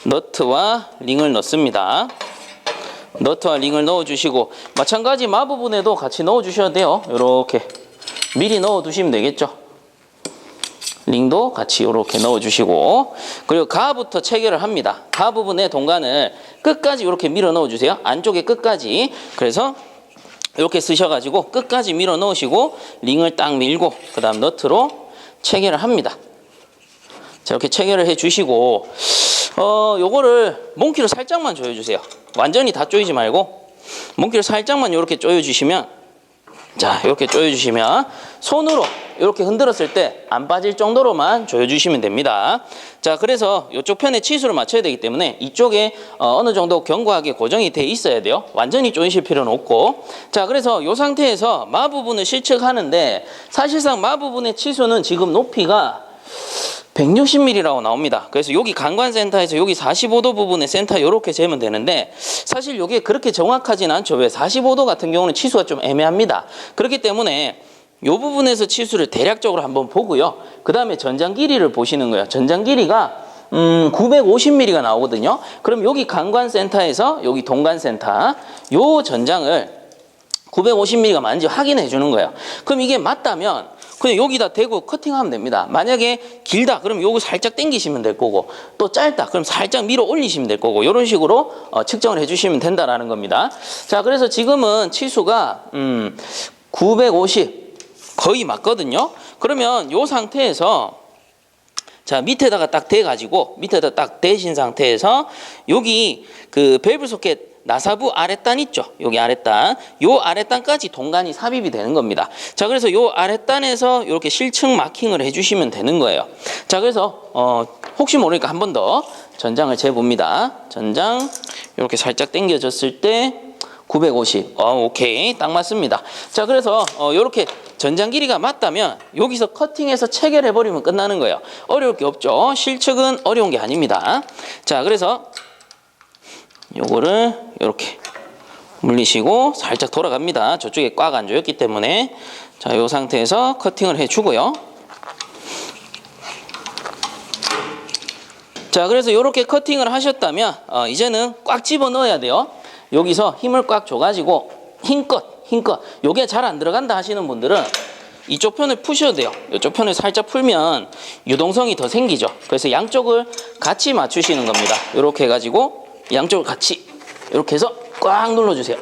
너트와 링을 넣습니다. 너트와 링을 넣어주시고, 마찬가지 마 부분에도 같이 넣어주셔야 돼요. 이렇게 미리 넣어두시면 되겠죠. 링도 같이 이렇게 넣어주시고, 그리고 가부터 체결을 합니다. 가 부분에 동간을 끝까지 이렇게 밀어 넣어주세요. 안쪽에 끝까지. 그래서 이렇게 쓰셔가지고 끝까지 밀어 넣으시고 링을 딱 밀고 그 다음 너트로 체결을 합니다. 자, 이렇게 체결을 해주시고 요거를 몽키로 살짝만 조여주세요. 완전히 다 조이지 말고 몽키로 살짝만 이렇게 조여주시면, 자, 이렇게 조여주시면 손으로 이렇게 흔들었을 때 안 빠질 정도로만 조여주시면 됩니다. 자, 그래서 이쪽 편에 치수를 맞춰야 되기 때문에 이쪽에 어느 정도 견고하게 고정이 돼 있어야 돼요. 완전히 조이실 필요는 없고. 자, 그래서 이 상태에서 마 부분을 실측하는데, 사실상 마 부분의 치수는 지금 높이가 160mm라고 나옵니다. 그래서 여기 강관센터에서 여기 45도 부분의 센터 이렇게 재면 되는데, 사실 이게 그렇게 정확하진 않죠. 왜? 45도 같은 경우는 치수가 좀 애매합니다. 그렇기 때문에 이 부분에서 치수를 대략적으로 한번 보고요. 그 다음에 전장 길이를 보시는 거예요. 전장 길이가 950mm가 나오거든요. 그럼 여기 강관센터에서 여기 동관센터 요 전장을 950mm가 맞는지 확인해 주는 거예요. 그럼 이게 맞다면 그냥 여기다 대고 커팅하면 됩니다. 만약에 길다 그럼 요거 살짝 당기시면 될 거고, 또 짧다 그럼 살짝 밀어 올리시면 될 거고, 이런 식으로 측정을 해주시면 된다라는 겁니다. 자, 그래서 지금은 치수가 950 거의 맞거든요. 그러면 요 상태에서 자, 밑에다가 딱 대가지고 밑에다 딱 대신 상태에서 여기 그 밸브 소켓 나사부 아랫단 있죠. 여기 아랫단, 요 아랫단까지 동간이 삽입이 되는 겁니다. 자, 그래서 요 아랫단에서 이렇게 실측 마킹을 해주시면 되는 거예요. 자, 그래서 혹시 모르니까 한 번 더 전장을 재봅니다. 전장 이렇게 살짝 당겨졌을 때 950. 오케이, 딱 맞습니다. 자, 그래서 이렇게 전장 길이가 맞다면 여기서 커팅해서 체결해 버리면 끝나는 거예요. 어려울 게 없죠. 실측은 어려운 게 아닙니다. 자, 그래서 요거를 이렇게 물리시고 살짝 돌아갑니다. 저쪽에 꽉 안 조였기 때문에. 자, 요 상태에서 커팅을 해주고요. 자, 그래서 이렇게 커팅을 하셨다면 이제는 꽉 집어 넣어야 돼요. 여기서 힘을 꽉 줘가지고 힘껏 요게 잘 안 들어간다 하시는 분들은 이쪽 편을 푸셔도 돼요. 이쪽 편을 살짝 풀면 유동성이 더 생기죠. 그래서 양쪽을 같이 맞추시는 겁니다. 이렇게 해가지고 양쪽을 같이 이렇게 해서 꽉 눌러주세요.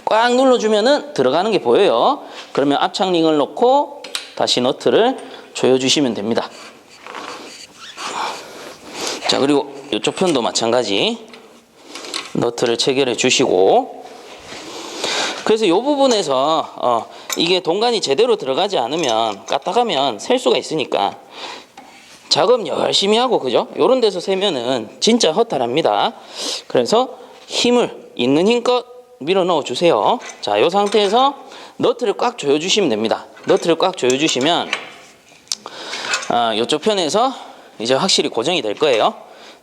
꽉 눌러주면은 들어가는 게 보여요. 그러면 압착링을 넣고 다시 너트를 조여주시면 됩니다. 자, 그리고 이쪽 편도 마찬가지 너트를 체결해 주시고, 그래서 이 부분에서 이게 동간이 제대로 들어가지 않으면 까딱하면 셀 수가 있으니까 작업 열심히 하고, 그죠? 요런 데서 세면은 진짜 허탈합니다. 그래서 힘을 있는 힘껏 밀어 넣어 주세요. 자, 요 상태에서 너트를 꽉 조여 주시면 됩니다. 너트를 꽉 조여 주시면 이쪽 편에서 이제 확실히 고정이 될 거예요.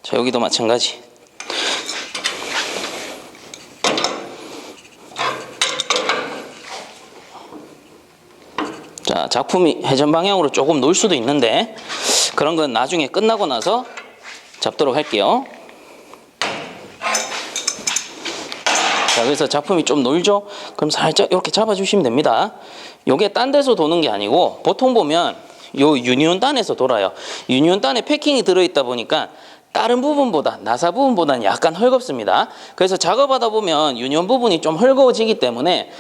자, 여기도 마찬가지. 자, 작품이 회전 방향으로 조금 놀 수도 있는데 그런 건 나중에 끝나고 나서 잡도록 할게요. 자, 그래서 작품이 좀 놀죠? 그럼 살짝 이렇게 잡아주시면 됩니다. 요게 딴 데서 도는 게 아니고, 보통 보면 요 유니온단에서 돌아요. 유니온단에 패킹이 들어있다 보니까 다른 부분보다 나사 부분보다는 약간 헐겁습니다. 그래서 작업하다 보면 유니온 부분이 좀 헐거워지기 때문에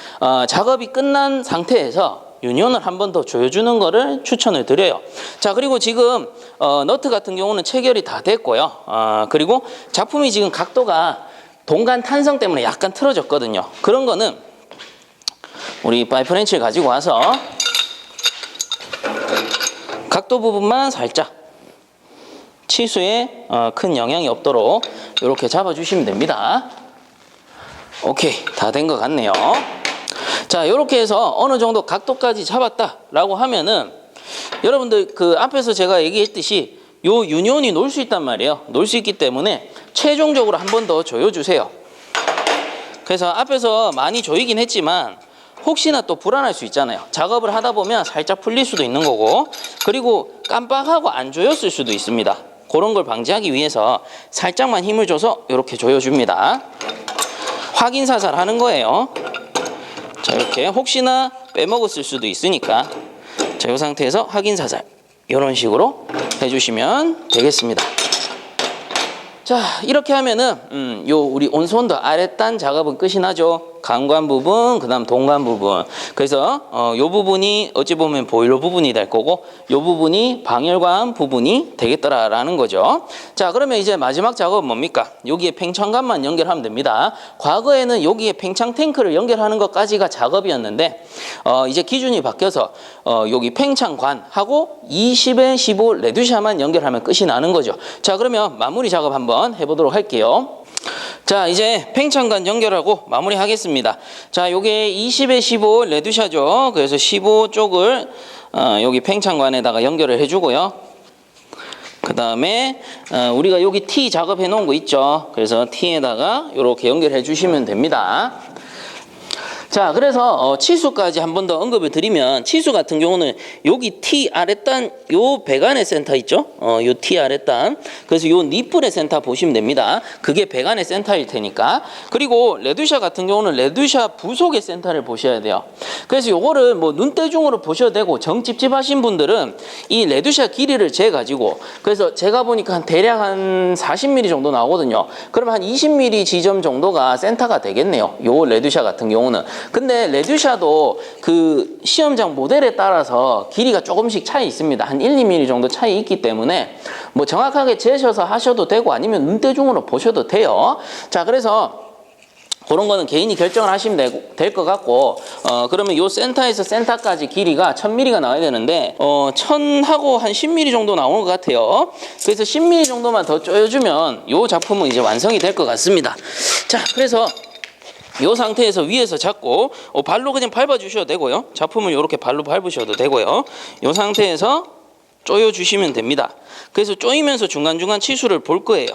작업이 끝난 상태에서 유니온을 한 번 더 조여주는 거를 추천을 드려요. 자, 그리고 지금 너트 같은 경우는 체결이 다 됐고요. 그리고 작품이 지금 각도가 동간 탄성 때문에 약간 틀어졌거든요. 그런 거는 우리 파이프 렌치를 가지고 와서 각도 부분만 살짝 치수에 큰 영향이 없도록 이렇게 잡아주시면 됩니다. 오케이, 다 된 것 같네요. 자, 이렇게 해서 어느 정도 각도까지 잡았다라고 하면은 여러분들 그 앞에서 제가 얘기했듯이 요 유니온이 놓을 수 있단 말이에요. 놓을 수 있기 때문에 최종적으로 한 번 더 조여주세요. 그래서 앞에서 많이 조이긴 했지만 혹시나 또 불안할 수 있잖아요. 작업을 하다 보면 살짝 풀릴 수도 있는 거고, 그리고 깜빡하고 안 조였을 수도 있습니다. 그런 걸 방지하기 위해서 살짝만 힘을 줘서 이렇게 조여줍니다. 확인 사살 하는 거예요. 자, 이렇게 혹시나 빼먹었을 수도 있으니까 자, 이 상태에서 확인 사살 이런 식으로 해주시면 되겠습니다. 자, 이렇게 하면은 요 우리 온수온도 아랫단 작업은 끝이 나죠. 강관 부분, 그 다음 동관 부분. 그래서 요 부분이 어찌 보면 보일러 부분이 될 거고, 요 부분이 방열관 부분이 되겠더라라는 거죠. 자, 그러면 이제 마지막 작업은 뭡니까? 여기에 팽창관만 연결하면 됩니다. 과거에는 여기에 팽창 탱크를 연결하는 것까지가 작업이었는데 이제 기준이 바뀌어서 여기 팽창관하고 20에 15 레듀샤만 연결하면 끝이 나는 거죠. 자, 그러면 마무리 작업 한번 해보도록 할게요. 자, 이제 팽창관 연결하고 마무리 하겠습니다. 자, 요게 20에 15 레듀샤죠. 그래서 15 쪽을 여기 팽창관에다가 연결을 해주고요. 그 다음에 우리가 여기 T 작업해 놓은 거 있죠. 그래서 T에다가 이렇게 연결해 주시면 됩니다. 자, 그래서 치수까지 한 번 더 언급을 드리면, 치수 같은 경우는 여기 T 아랫단 요 배관의 센터 있죠? 요 T 아랫단. 그래서 요 니플의 센터 보시면 됩니다. 그게 배관의 센터일 테니까. 그리고 레듀샤 같은 경우는 레듀샤 부속의 센터를 보셔야 돼요. 그래서 요거를 뭐 눈대중으로 보셔도 되고, 정 찝찝하신 분들은 이 레듀샤 길이를 재 가지고, 그래서 제가 보니까 대략 한 40mm 정도 나오거든요. 그러면 한 20mm 지점 정도가 센터가 되겠네요. 요 레듀샤 같은 경우는. 근데 레듀샤도 그 시험장 모델에 따라서 길이가 조금씩 차이 있습니다. 한 1, 2mm 정도 차이 있기 때문에 뭐 정확하게 재셔서 하셔도 되고 아니면 눈대중으로 보셔도 돼요. 자, 그래서 그런 거는 개인이 결정을 하시면 될 것 같고, 그러면 요 센터에서 센터까지 길이가 1000mm가 나와야 되는데 1000하고 한 10mm 정도 나오는 것 같아요. 그래서 10mm 정도만 더 조여주면 요 작품은 이제 완성이 될 것 같습니다. 자, 그래서 이 상태에서 위에서 잡고 발로 그냥 밟아주셔도 되고요. 작품을 이렇게 발로 밟으셔도 되고요. 이 상태에서 조여주시면 됩니다. 그래서 조이면서 중간중간 치수를 볼 거예요.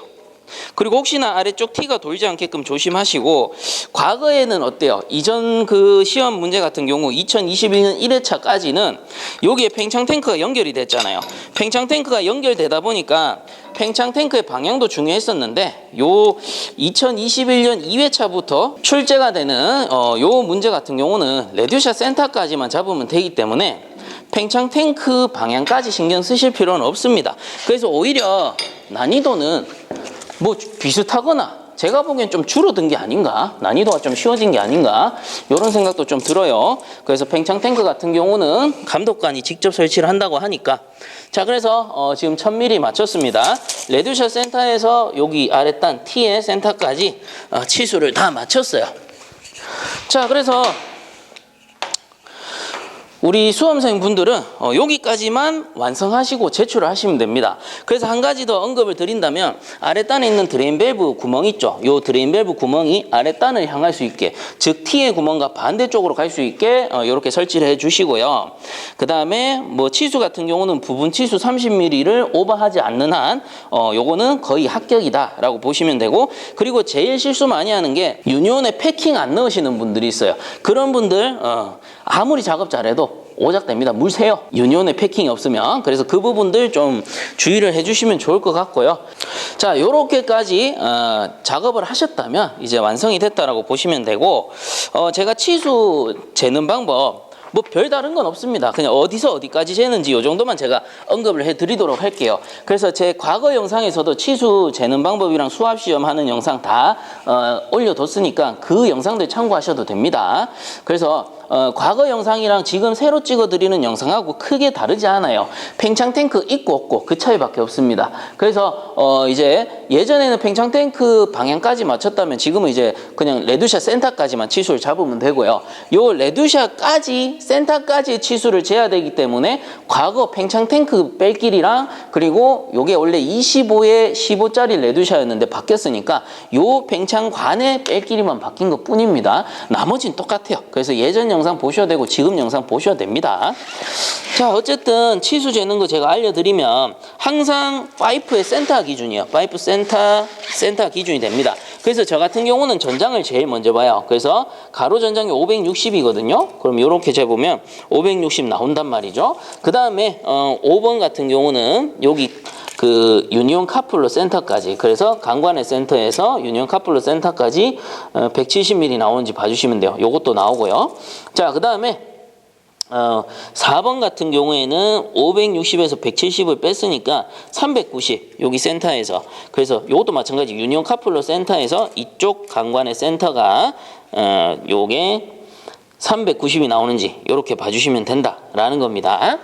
그리고 혹시나 아래쪽 T가 돌지 않게끔 조심하시고, 과거에는 어때요? 이전 그 시험 문제 같은 경우 2021년 1회차까지는 여기에 팽창 탱크가 연결이 됐잖아요. 팽창 탱크가 연결되다 보니까 팽창 탱크의 방향도 중요했었는데, 요 2021년 2회차부터 출제가 되는 요 문제 같은 경우는 레듀샤 센터까지만 잡으면 되기 때문에 팽창 탱크 방향까지 신경 쓰실 필요는 없습니다. 그래서 오히려 난이도는 뭐 비슷하거나 제가 보기엔 좀 줄어든 게 아닌가, 난이도가 좀 쉬워진 게 아닌가, 이런 생각도 좀 들어요. 그래서 팽창 탱크 같은 경우는 감독관이 직접 설치를 한다고 하니까. 자, 그래서 지금 1000mm 맞췄습니다. 레듀샤 센터에서 여기 아랫단 T의 센터까지 치수를 다 맞췄어요. 자, 그래서 우리 수험생분들은 여기까지만 완성하시고 제출을 하시면 됩니다. 그래서 한 가지 더 언급을 드린다면, 아랫단에 있는 드레인 밸브 구멍 있죠. 요 드레인 밸브 구멍이 아랫단을 향할 수 있게, 즉 T의 구멍과 반대쪽으로 갈 수 있게 이렇게 설치를 해 주시고요. 그 다음에 뭐 치수 같은 경우는 부분 치수 30mm를 오버하지 않는 한 요거는 거의 합격이다 라고 보시면 되고, 그리고 제일 실수 많이 하는 게 유니온에 패킹 안 넣으시는 분들이 있어요. 그런 분들 아무리 작업 잘해도 오작됩니다. 물 새요. 유니온에 패킹이 없으면. 그래서 그 부분들 좀 주의를 해주시면 좋을 것 같고요. 자, 요렇게까지 작업을 하셨다면 이제 완성이 됐다라고 보시면 되고, 제가 치수 재는 방법 뭐 별다른 건 없습니다. 그냥 어디서 어디까지 재는지 요 정도만 제가 언급을 해드리도록 할게요. 그래서 제 과거 영상에서도 치수 재는 방법이랑 수압시험 하는 영상 다 올려뒀으니까 그 영상들 참고하셔도 됩니다. 그래서 과거 영상이랑 지금 새로 찍어드리는 영상하고 크게 다르지 않아요. 팽창 탱크 있고 없고 그 차이밖에 없습니다. 그래서 이제 예전에는 팽창 탱크 방향까지 맞췄다면 지금은 이제 그냥 레드샷 센터까지만 치수를 잡으면 되고요. 요 레드샷까지 센터까지 치수를 재야 되기 때문에 과거 팽창 탱크 뺄 길이랑 그리고 요게 원래 25에 15짜리 레드샷이었는데 바뀌었으니까 요 팽창관의 뺄 길이만 바뀐 것 뿐입니다. 나머지는 똑같아요. 그래서 예전 영상 보셔야 되고 지금 영상 보셔야 됩니다. 자, 어쨌든 치수 재는 거 제가 알려드리면 항상 파이프의 센터 기준이에요. 파이프 센터 기준이 됩니다. 그래서 저 같은 경우는 전장을 제일 먼저 봐요. 그래서 가로 전장이 560이거든요. 그럼 이렇게 재보면 560 나온단 말이죠. 그 다음에 5번 같은 경우는 여기 그 유니온 카플러 센터까지, 그래서 강관의 센터에서 유니온 카플러 센터까지 170mm 나오는지 봐주시면 돼요. 요것도 나오고요. 자, 그 다음에 4번 같은 경우에는 560에서 170을 뺐으니까 390 여기 센터에서, 그래서 요것도 마찬가지 유니온 카플러 센터에서 이쪽 강관의 센터가 요게 390이 나오는지 이렇게 봐주시면 된다라는 겁니다.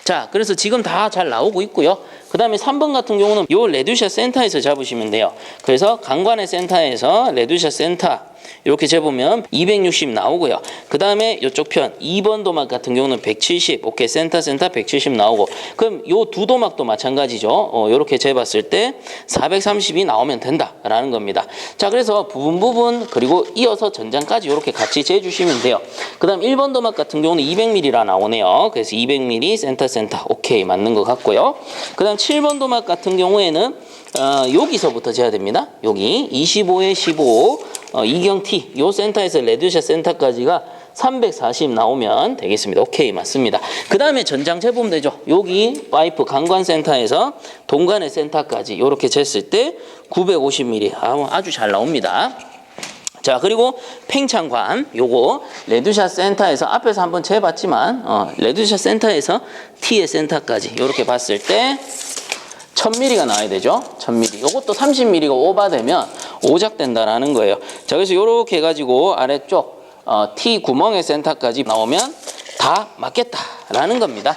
자, 그래서 지금 다 잘 나오고 있고요. 그 다음에 3번 같은 경우는 요 레드샷 센터에서 잡으시면 돼요. 그래서 강관의 센터에서 레드샷 센터 이렇게 재보면 260 나오고요. 그 다음에 이쪽 편 2번 도막 같은 경우는 170, 오케이, 센터 170 나오고, 그럼 요 두 도막도 마찬가지죠. 이렇게 재봤을 때 430이 나오면 된다라는 겁니다. 자, 그래서 부분 그리고 이어서 전장까지 이렇게 같이 재주시면 돼요. 그 다음 1번 도막 같은 경우는 200mm라 나오네요. 그래서 200mm 센터 오케이, 맞는 것 같고요. 그 다음 7번 도막 같은 경우에는 여기서부터 재야 됩니다. 여기 25에 15 이경 T 요 센터에서 레드샷 센터까지가 340 나오면 되겠습니다. 오케이, 맞습니다. 그 다음에 전장 재보면 되죠. 여기 파이프 강관 센터에서 동관의 센터까지 이렇게 쟀을 때 950mm 아주 잘 나옵니다. 자, 그리고 팽창관 요거 레드샷 센터에서 앞에서 한번 재봤지만 레드샷 센터에서 T의 센터까지 이렇게 봤을 때 1000mm가 나와야 되죠. 1000mm. 요것도 30mm가 오버되면 오작된다라는 거예요. 자, 그래서 요렇게 해가지고 아래쪽 T 구멍의 센터까지 나오면 다 맞겠다라는 겁니다.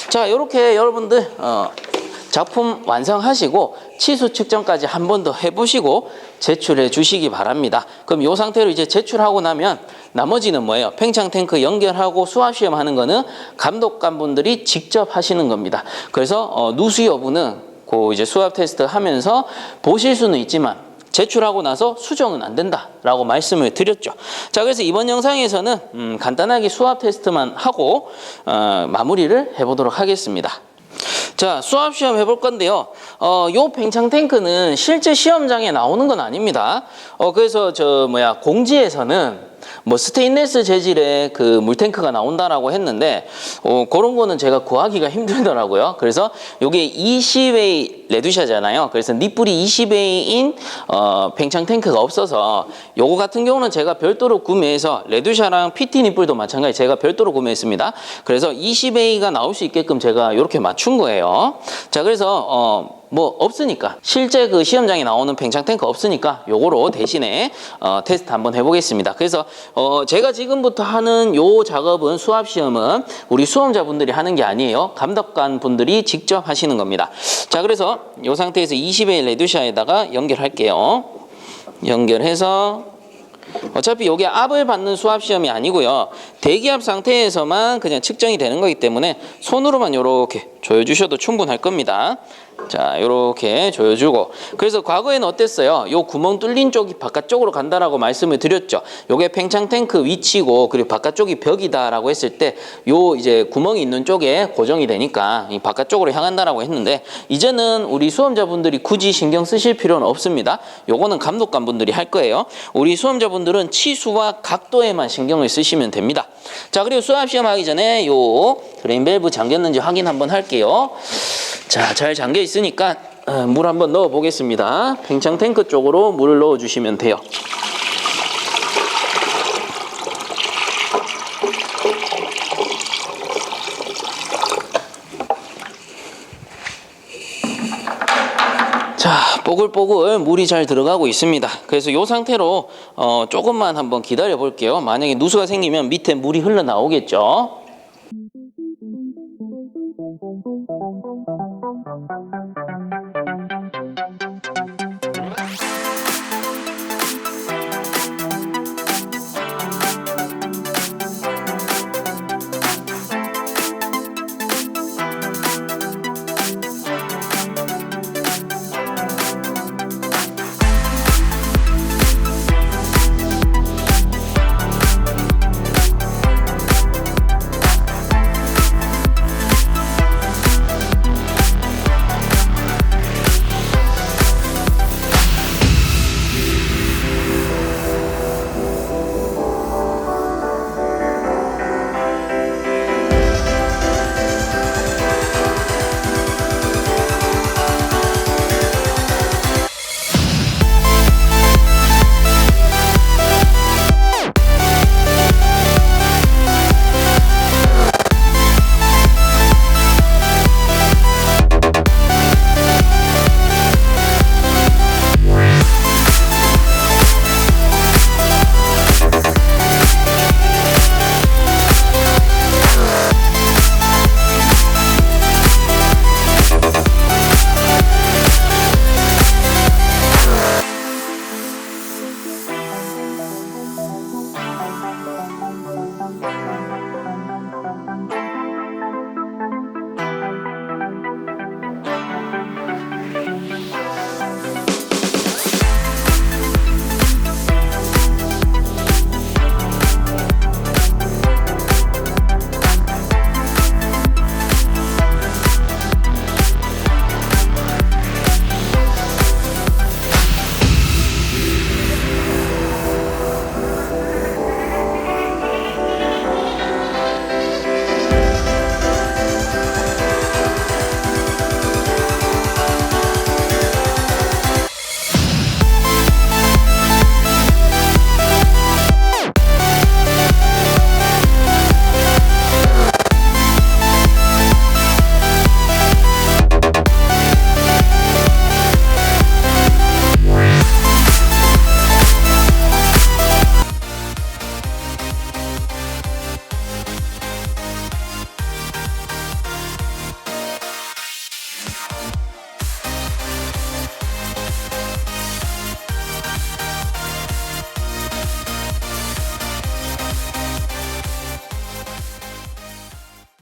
자, 요렇게 여러분들 작품 완성하시고 치수 측정까지 한 번 더 해보시고 제출해 주시기 바랍니다. 그럼 이 상태로 이제 제출하고 나면 나머지는 뭐예요? 팽창 탱크 연결하고 수압 시험 하는 거는 감독관분들이 직접 하시는 겁니다. 그래서 누수 여부는 그 이제 수압 테스트 하면서 보실 수는 있지만 제출하고 나서 수정은 안 된다라고 말씀을 드렸죠. 자, 그래서 이번 영상에서는 간단하게 수압 테스트만 하고 마무리를 해보도록 하겠습니다. 자, 수압 시험 해볼 건데요. 요 팽창 탱크는 실제 시험장에 나오는 건 아닙니다. 그래서 공지에서는 뭐 스테인레스 재질의 그 물탱크가 나온다라고 했는데 그런 거는 제가 구하기가 힘들더라고요. 그래서 요게 20A 레드샷잖아요. 그래서 니뿔이 20A인 팽창 탱크가 없어서 요거 같은 경우는 제가 별도로 구매해서 레드샷랑 PT 니뿔도 마찬가지 제가 별도로 구매했습니다. 그래서 20A가 나올 수 있게끔 제가 이렇게 맞춘 거예요. 자, 그래서 뭐 없으니까 실제 그 시험장에 나오는 팽창 탱크 없으니까 요거로 대신에 테스트 한번 해보겠습니다. 그래서 제가 지금부터 하는 요 작업은 수압 시험은 우리 수험자분들이 하는 게 아니에요. 감독관 분들이 직접 하시는 겁니다. 자, 그래서 요 상태에서 20A 레드샷에다가 연결할게요. 연결해서 어차피 요게 압을 받는 수압 시험이 아니고요. 대기압 상태에서만 그냥 측정이 되는 거기 때문에 손으로만 요렇게 조여주셔도 충분할 겁니다. 자, 요렇게 조여주고, 그래서 과거에는 어땠어요? 요 구멍 뚫린 쪽이 바깥쪽으로 간다라고 말씀을 드렸죠. 요게 팽창 탱크 위치고 그리고 바깥쪽이 벽이다라고 했을 때 요 이제 구멍이 있는 쪽에 고정이 되니까 이 바깥쪽으로 향한다라고 했는데 이제는 우리 수험자분들이 굳이 신경 쓰실 필요는 없습니다. 요거는 감독관 분들이 할 거예요. 우리 수험자분들은 치수와 각도에만 신경을 쓰시면 됩니다. 자, 그리고 수압 시험 하기 전에 요 드레인 밸브 잠겼는지 확인 한번 할게요. 자, 잘 잠겨 있으니까 물 한번 넣어 보겠습니다. 팽창 탱크 쪽으로 물을 넣어 주시면 돼요. 뽀글뽀글 물이 잘 들어가고 있습니다. 그래서 이 상태로 조금만 한번 기다려 볼게요. 만약에 누수가 생기면 밑에 물이 흘러나오겠죠.